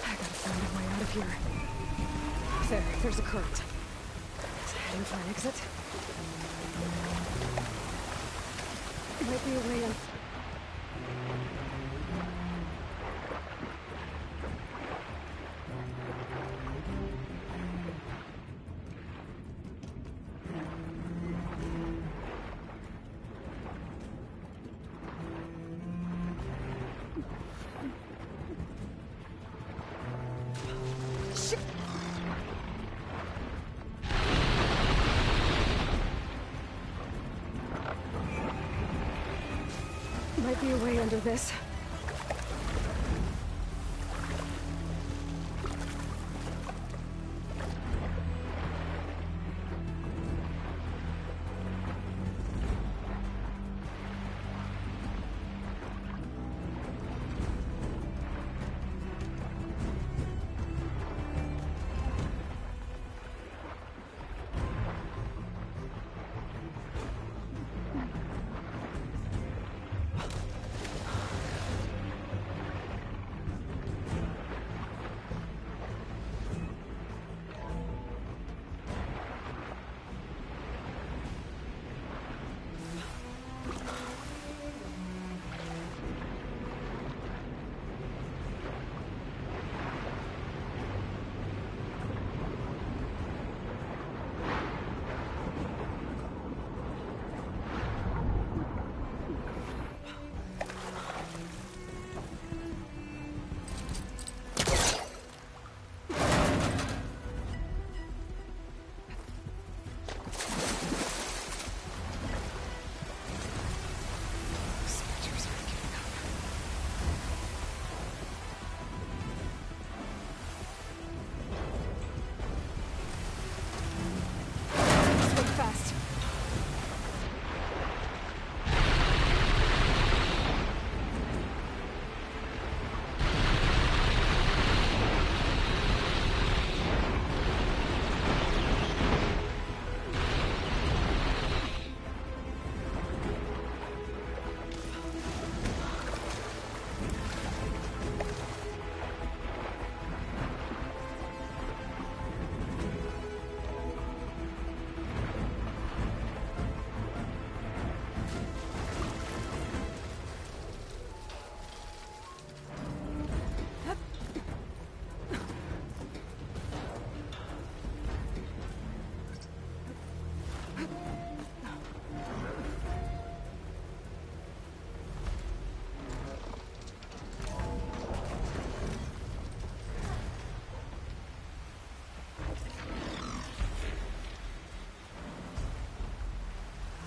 I gotta find a way out of here. There's a current. Is it heading for an exit? Might be a way in. might be a way under this.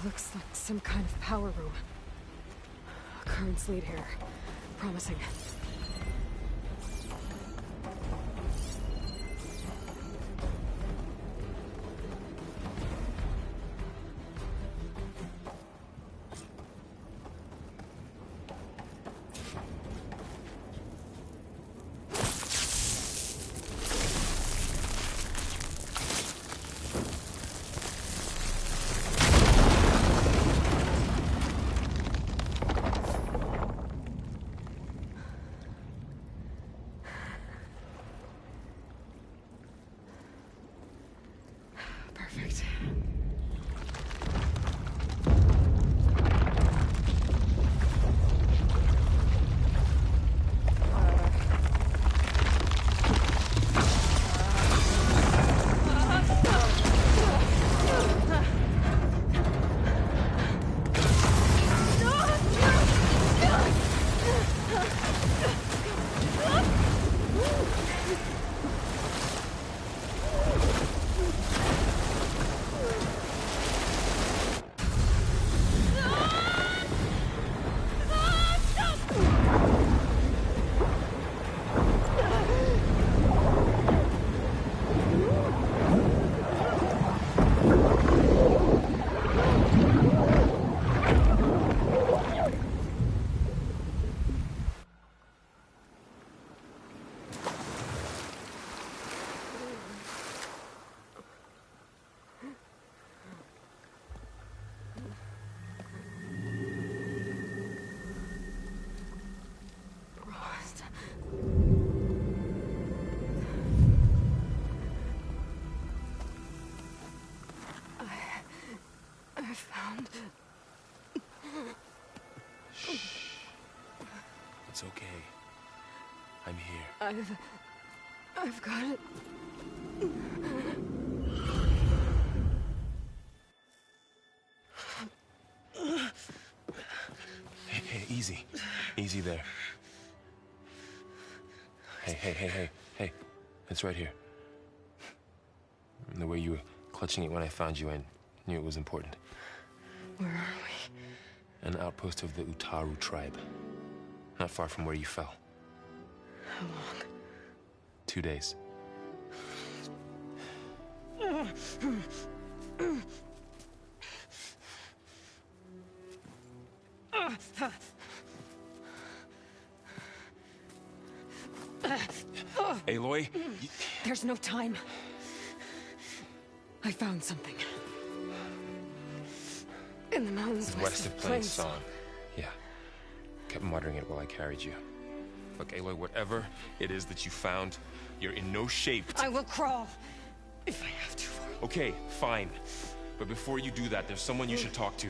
Looks like some kind of power room. Currents lead here. Promising. Perfect. I found... Shh. It's okay. I'm here. I've got it. Hey, easy. Easy there. Hey. It's right here. The way you were clutching it when I found you, I knew it was important. Where are we? An outpost of the Utaru tribe. Not far from where you fell. How long? 2 days. Aloy? There's no time. I found something. In the mountains West of Plains Song. Yeah. Kept muttering it while I carried you. Look, Aloy, whatever it is that you found, you're in no shape. I will crawl. If I have to. Okay, fine. But before you do that, there's someone you should talk to.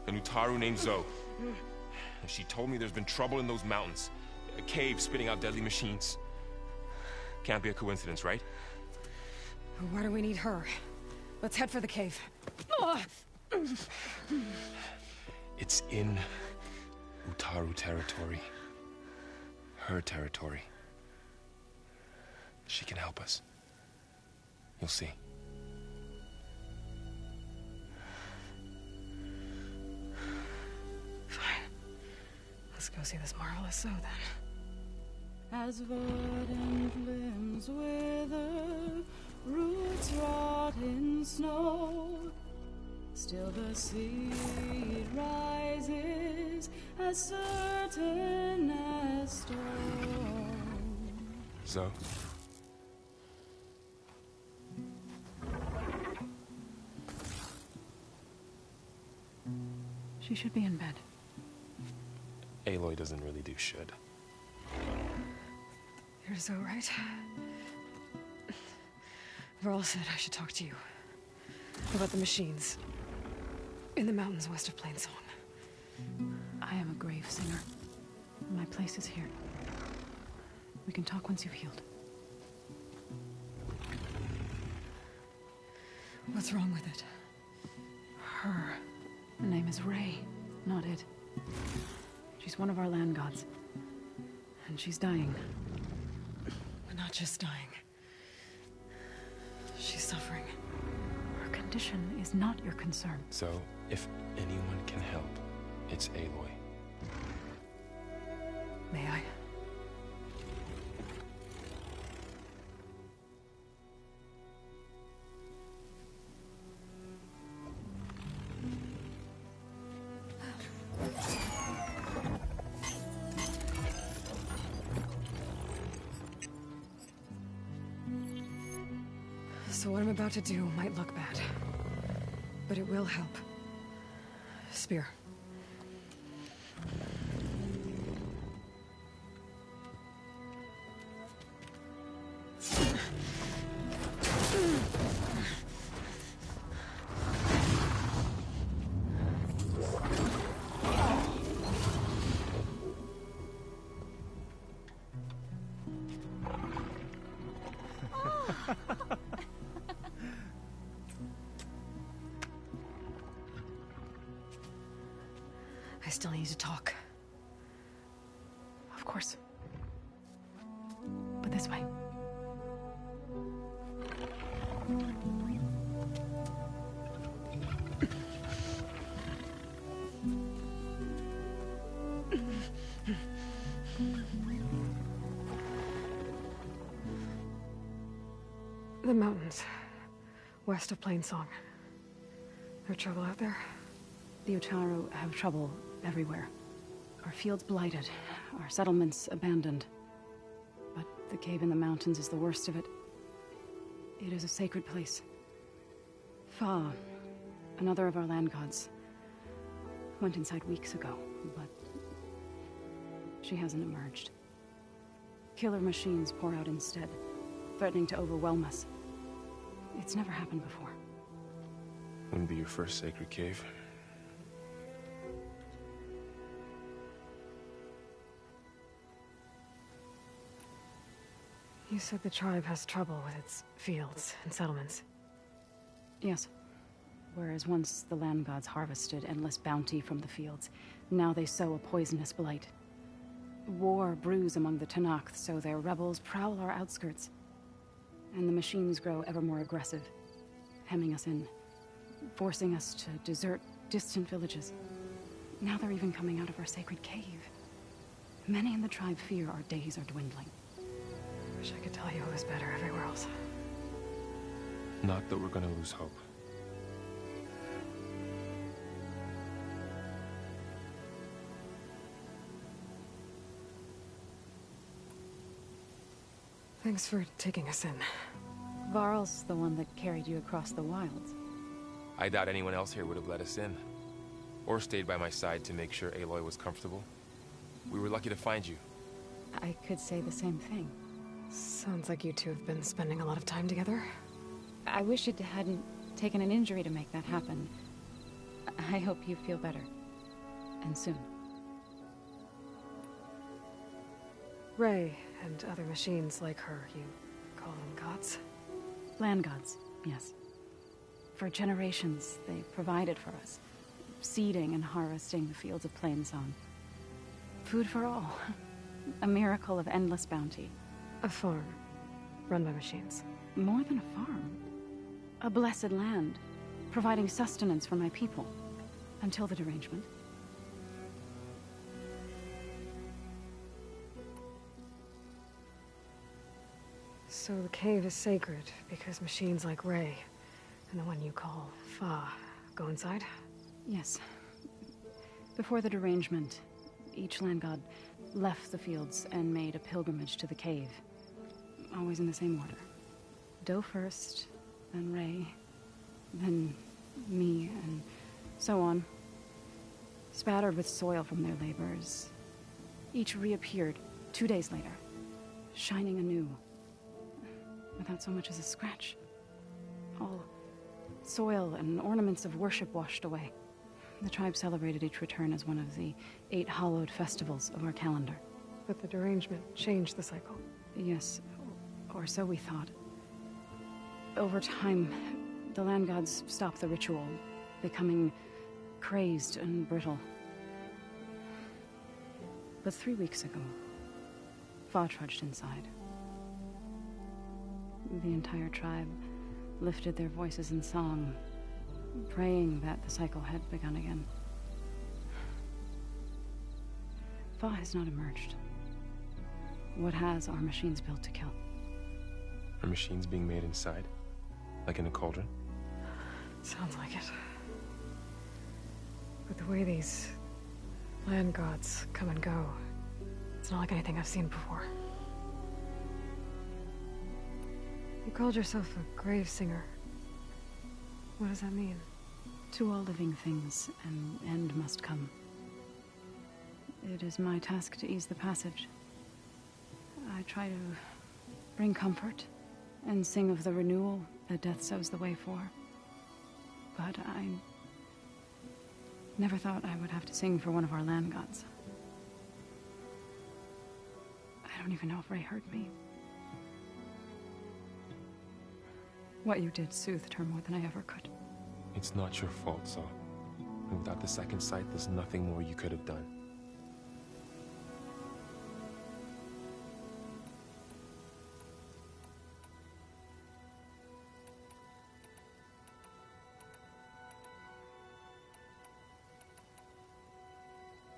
An Utaru named Zoe. She told me there's been trouble in those mountains. A cave spitting out deadly machines. Can't be a coincidence, right? Why do we need her? Let's head for the cave. It's in Utaru territory. Her territory. She can help us. You'll see. Fine. Let's go see this marvelous Zoe then. As verdant limbs wither, roots rot in snow, still the seed rises as certain as stone. Zoe? She should be in bed. Aloy doesn't really do should. You're so right. Varl said I should talk to you. About the machines. In the mountains west of Plains Song. I am a grave singer. My place is here. We can talk once you've healed. What's wrong with it? Her. Her name is Ray, not it. She's one of our land gods. And she's dying. But not just dying. She's suffering. Her condition is not your concern. So, if anyone can help, it's Aloy. May I? So what I'm about to do might look bad, but it will help. Spear. I still need to talk. Of course. But this way. The mountains. West of Plains Song. There trouble out there? The Utaru have trouble everywhere. Our fields blighted, our settlements abandoned. But the cave in the mountains is the worst of it. It is a sacred place. Fa, another of our land gods, went inside weeks ago, but she hasn't emerged. Killer machines pour out instead, threatening to overwhelm us. It's never happened before. Wouldn't be your first sacred cave. You said the tribe has trouble with its fields and settlements. Yes. Whereas once the land gods harvested endless bounty from the fields, now they sow a poisonous blight. War brews among the Tenakth, so their rebels prowl our outskirts. And the machines grow ever more aggressive, hemming us in, forcing us to desert distant villages. Now they're even coming out of our sacred cave. Many in the tribe fear our days are dwindling. Wish I could tell you it was better everywhere else. Not that we're gonna lose hope. Thanks for taking us in. Varl's the one that carried you across the wilds. I doubt anyone else here would have let us in. Or stayed by my side to make sure Aloy was comfortable. We were lucky to find you. I could say the same thing. Sounds like you two have been spending a lot of time together. I wish it hadn't taken an injury to make that happen. I hope you feel better. And soon. Ray and other machines like her, you call them gods? Land gods, yes. For generations, they provided for us. Seeding and harvesting the fields of Plainsong. Food for all. A miracle of endless bounty. A farm, run by machines. More than a farm. A blessed land, providing sustenance for my people. Until the derangement. So the cave is sacred because machines like Ray and the one you call Fa go inside? Yes. Before the derangement, each land god left the fields and made a pilgrimage to the cave. Always in the same order. Doe first, then Ray, then me, and so on. Spattered with soil from their labors. Each reappeared 2 days later, shining anew. Without so much as a scratch. All soil and ornaments of worship washed away. The tribe celebrated each return as one of the 8 hallowed festivals of our calendar. But the derangement changed the cycle. Yes, or so we thought. Over time, the land gods stopped the ritual, becoming crazed and brittle. But 3 weeks ago, Fa trudged inside. The entire tribe lifted their voices in song, praying that the cycle had begun again. Fa has not emerged. What has are machines built to kill? Are machines being made inside? Like in a cauldron? Sounds like it. But the way these land gods come and go, it's not like anything I've seen before. You called yourself a grave singer. What does that mean? To all living things, an end must come. It is my task to ease the passage. I try to bring comfort and sing of the renewal that death sows the way for. But I never thought I would have to sing for one of our land gods. I don't even know if Ray heard me. What you did soothed her more than I ever could. It's not your fault, Saul. And without the second sight, there's nothing more you could have done.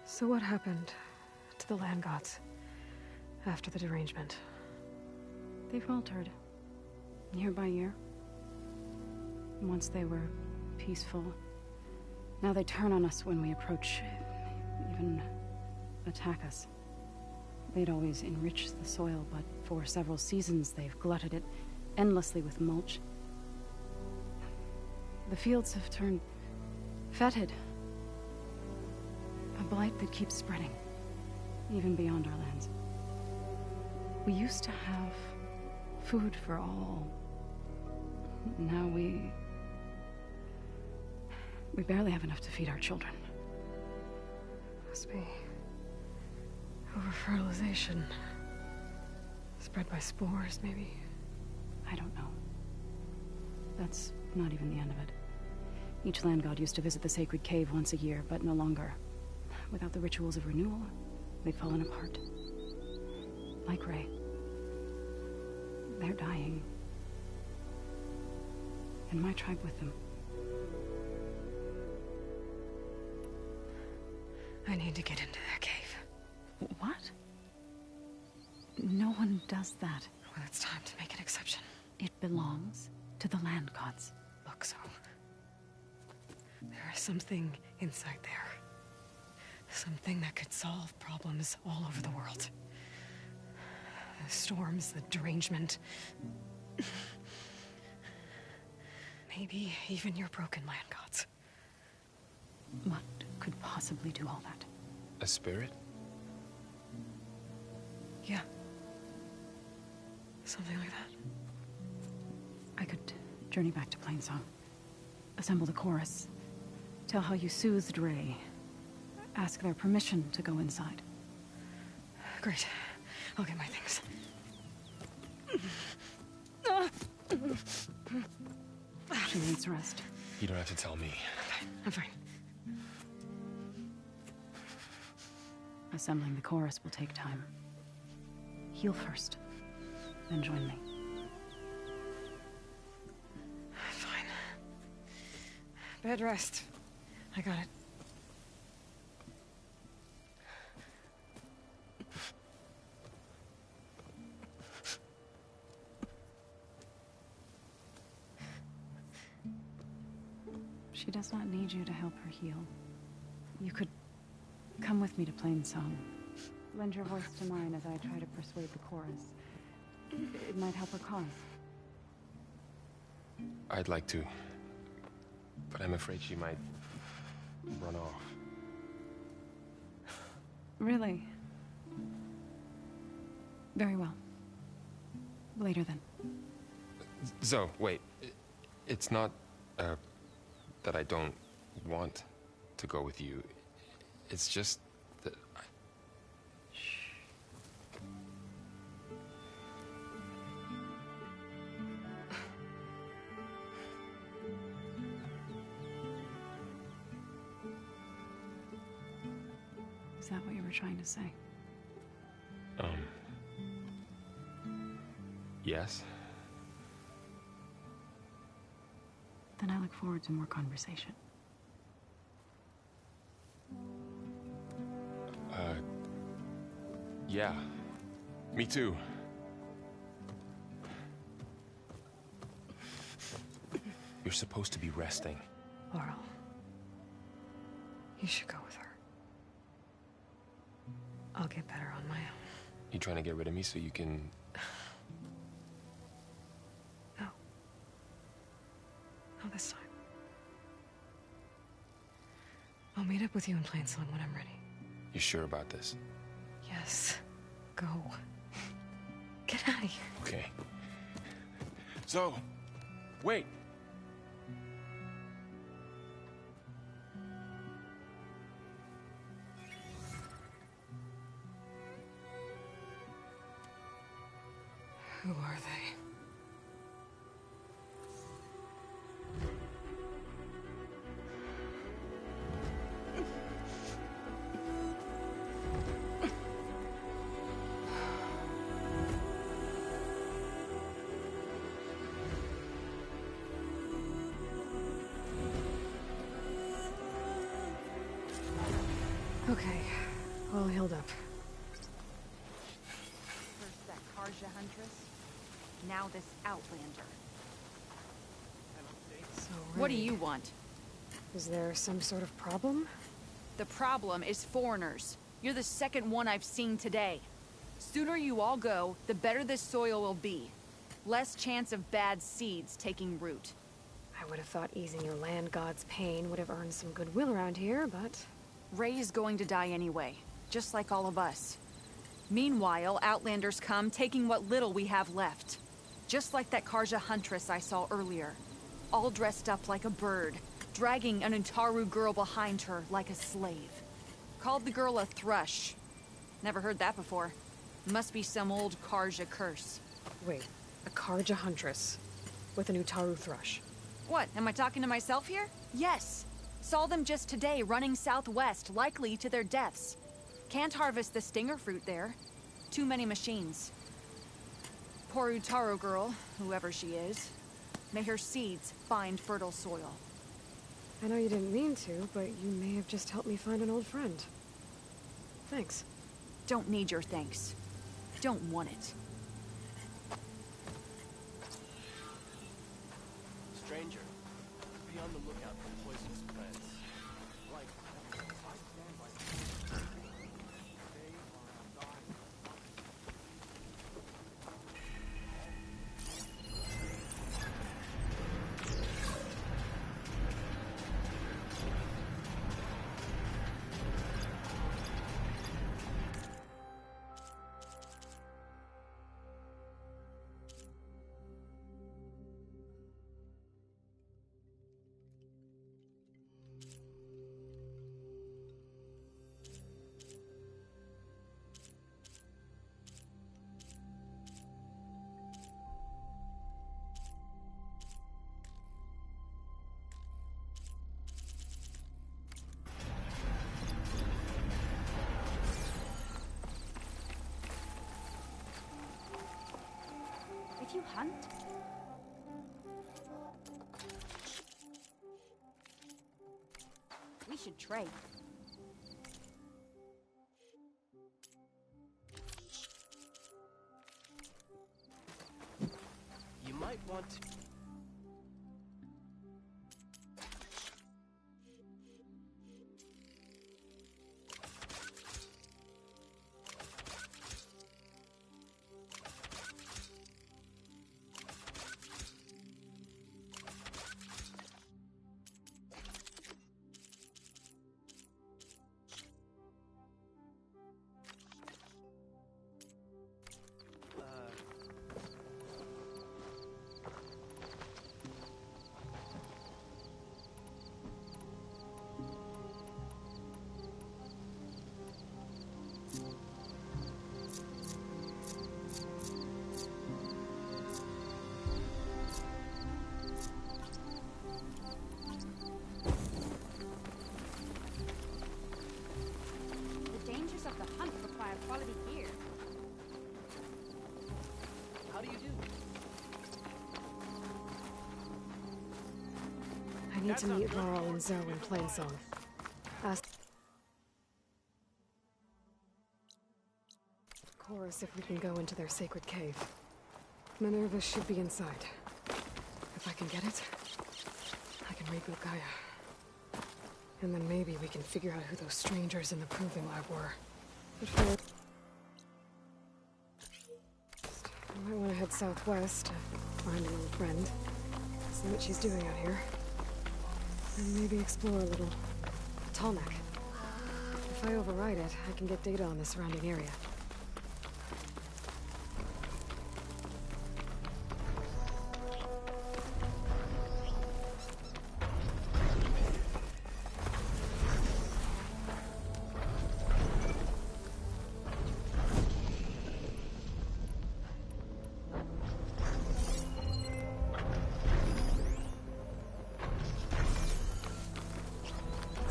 So what happened to the land gods after the derangement? They faltered, year by year. Once they were peaceful. Now they turn on us when we approach, even attack us. They'd always enriched the soil, but for several seasons they've glutted it endlessly with mulch. The fields have turned fetid. A blight that keeps spreading, even beyond our lands. We used to have food for all. Now we barely have enough to feed our children. Must be over-fertilization. Spread by spores, maybe. I don't know. That's not even the end of it. Each land god used to visit the sacred cave once a year, but no longer. Without the rituals of renewal, they've fallen apart. Like Ray. They're dying. And my tribe with them. I need to get into that cave. What? No one does that. Well, it's time to make an exception. It belongs to the land gods. Look, so... there is something inside there. Something that could solve problems all over the world. The storms, the derangement. Maybe even your broken land gods. What could possibly do all that? A spirit? Yeah. Something like that. I could journey back to Plainsong. Assemble the chorus. Tell how you soothed Ray. Ask their permission to go inside. Great. I'll get my things. She needs rest. You don't have to tell me. I'm fine. Assembling the chorus will take time. Heal first, then join me. Fine. Bed rest. I got it. She does not need you to help her heal. You could come with me to Plainsong. Lend your voice to mine as I try to persuade the chorus. It might help her cause. I'd like to, but I'm afraid she might run off. Really? Very well. Later then. Zoe, wait. It's not, that I don't want to go with you. It's just that Is that what you were trying to say? Yes? Then I look forward to more conversation. Yeah. Me too. You're supposed to be resting. Laurel. You should go with her. I'll get better on my own. You trying to get rid of me so you can... No. Not this time. I'll meet up with you in Plainsong when I'm ready. You sure about this? Yes. Go. Get out of here. Okay. Zoe, wait. Who are they? Okay, all healed up. First that Karja Huntress, now this Outlander. So, What do Ray, you want? Is there some sort of problem? The problem is foreigners. You're the second one I've seen today. Sooner you all go, the better this soil will be. Less chance of bad seeds taking root. I would have thought easing your land god's pain would have earned some goodwill around here, but... Ray's going to die anyway, just like all of us. Meanwhile, Outlanders come, taking what little we have left. Just like that Karja Huntress I saw earlier. All dressed up like a bird, dragging an Utaru girl behind her like a slave. Called the girl a thrush. Never heard that before. Must be some old Karja curse. Wait, a Karja Huntress with an Utaru thrush. What, am I talking to myself here? Yes. Saw them just today running southwest, likely to their deaths. Can't harvest the stinger fruit there. Too many machines. Poor Utaru girl, whoever she is. May her seeds find fertile soil. I know you didn't mean to, but you may have just helped me find an old friend. Thanks. Don't need your thanks. Don't want it. Stranger, be on the lookout for poisonous plants. Like, I stand by they are a god. If you hunt, we should trade. You might want to... The dangers of the hunt require quality gear. How do you do? I need to meet Laurel and Zoe in Plainsong. Ask Chorus if we can go into their sacred cave. Minerva should be inside. If I can get it, I can reboot Gaia. And then maybe we can figure out who those strangers in the proving lab were. But first, I might want to head southwest to find a little friend. See what she's doing out here. And maybe explore a little Tallneck. If I override it, I can get data on the surrounding area.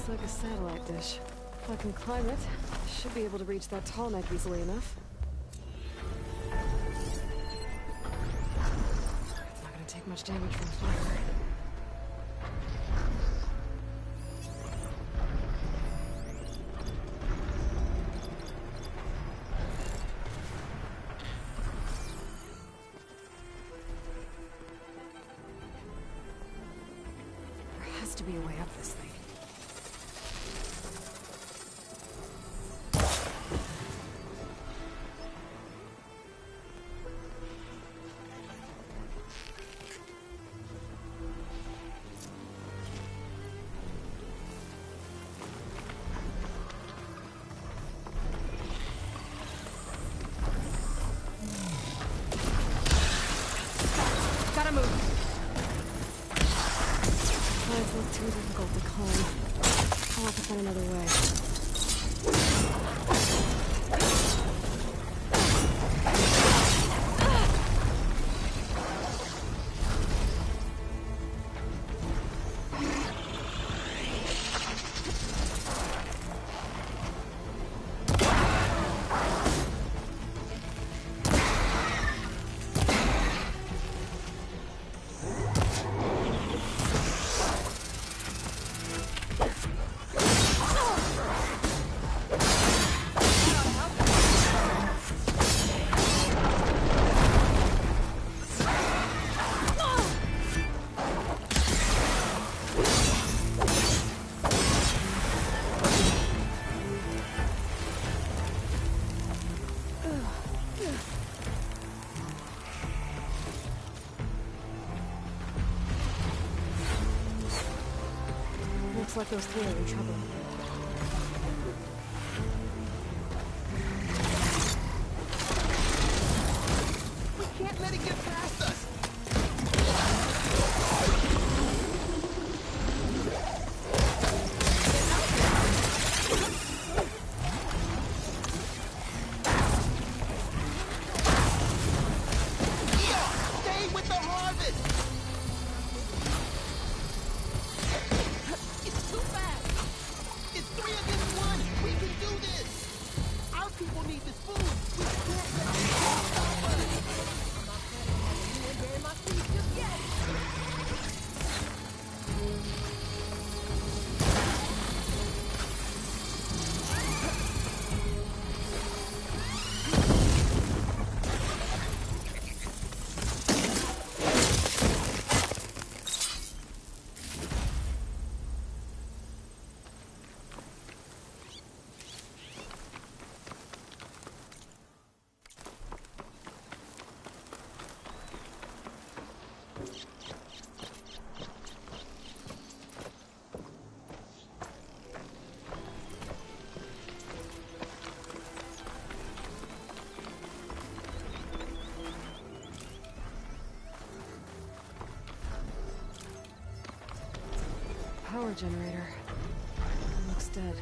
Looks like a satellite dish. If I can climb it, I should be able to reach that Tallneck easily enough. It's not gonna take much damage from fire. There has to be a way up this thing. Gotta move. Might look too difficult to climb. I'll have to find another way. Looks like those three are in trouble. We can't let it get past us! Stay with the harvest! It's too fast! It's 3 against 1! We can do this! Our people need this food! We can't let it stop us! I'm not planning on anyone burying my feet just yet! Power generator. Looks dead.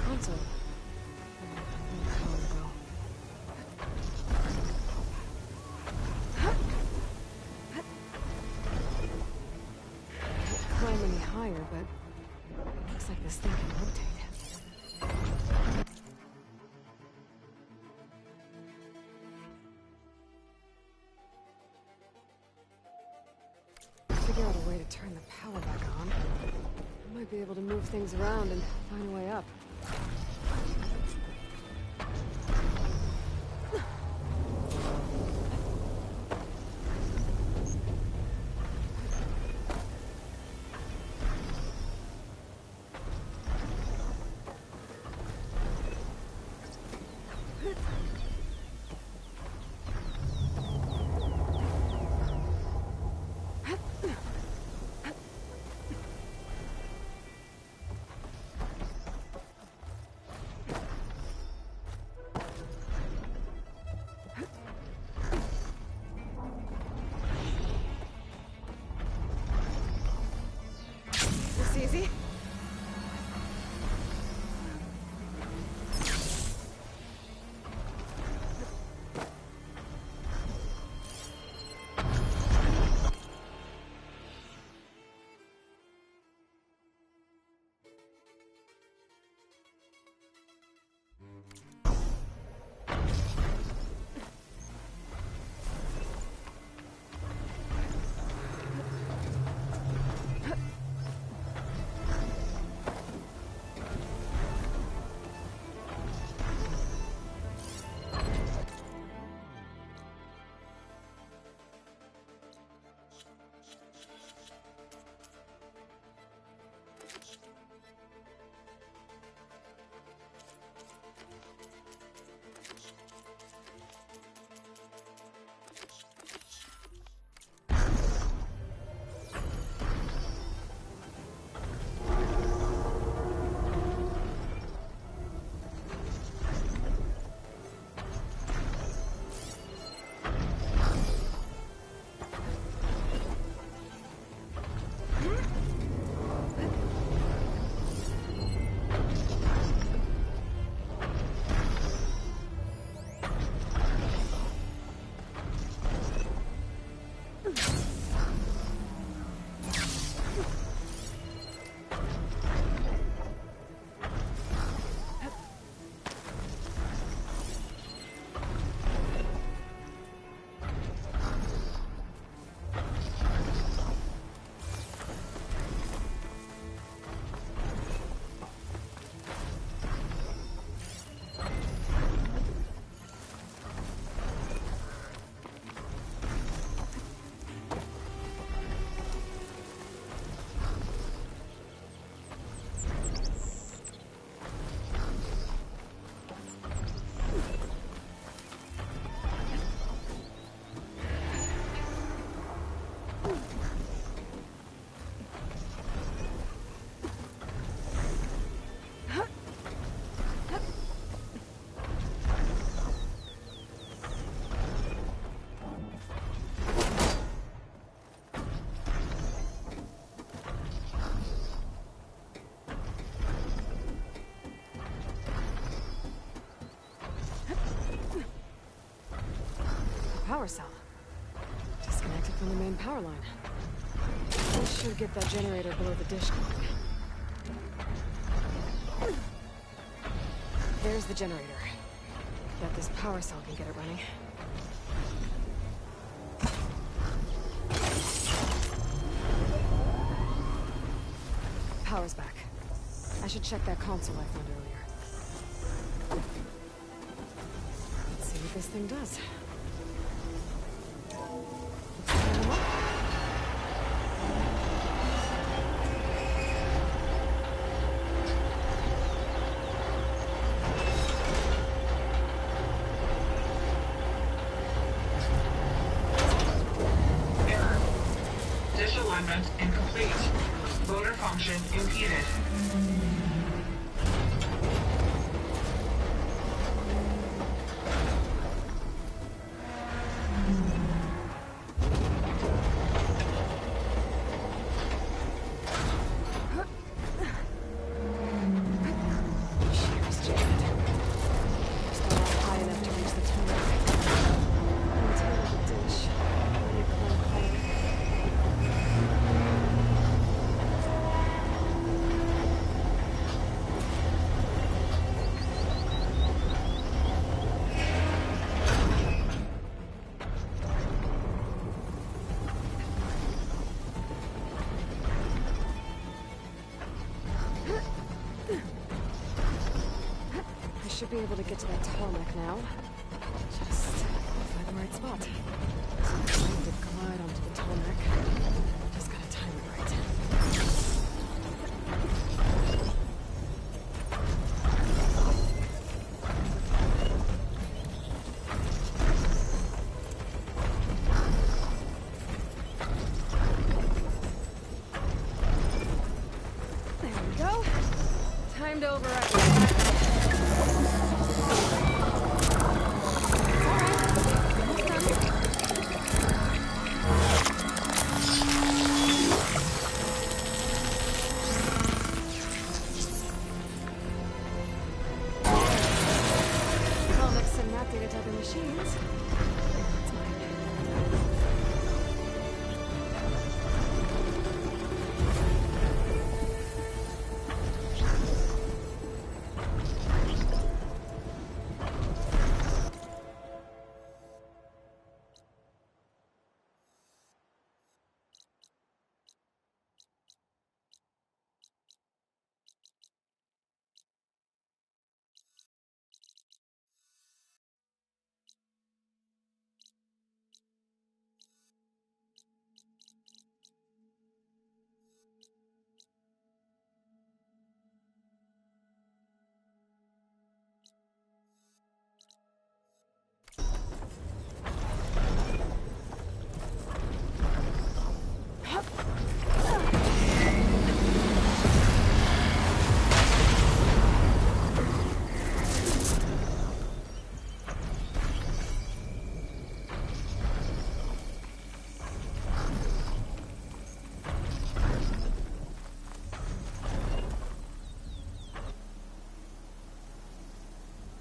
Console. Climb any higher, but it looks like this thing can rotate. Figure out a way to turn the power back on. I might be able to move things around and find a way up. This easy? power cell. Disconnected from the main power line. This should get that generator below the dish going. There's the generator. Bet this power cell can get it running. Power's back. I should check that console I found earlier. Let's see what this thing does. Dish alignment incomplete. Motor function impeded. Should be able to get to that tarmac now. Just find the right spot. So I'm trying to glide onto the tarmac. Just gotta time it right. There we go. Time to override.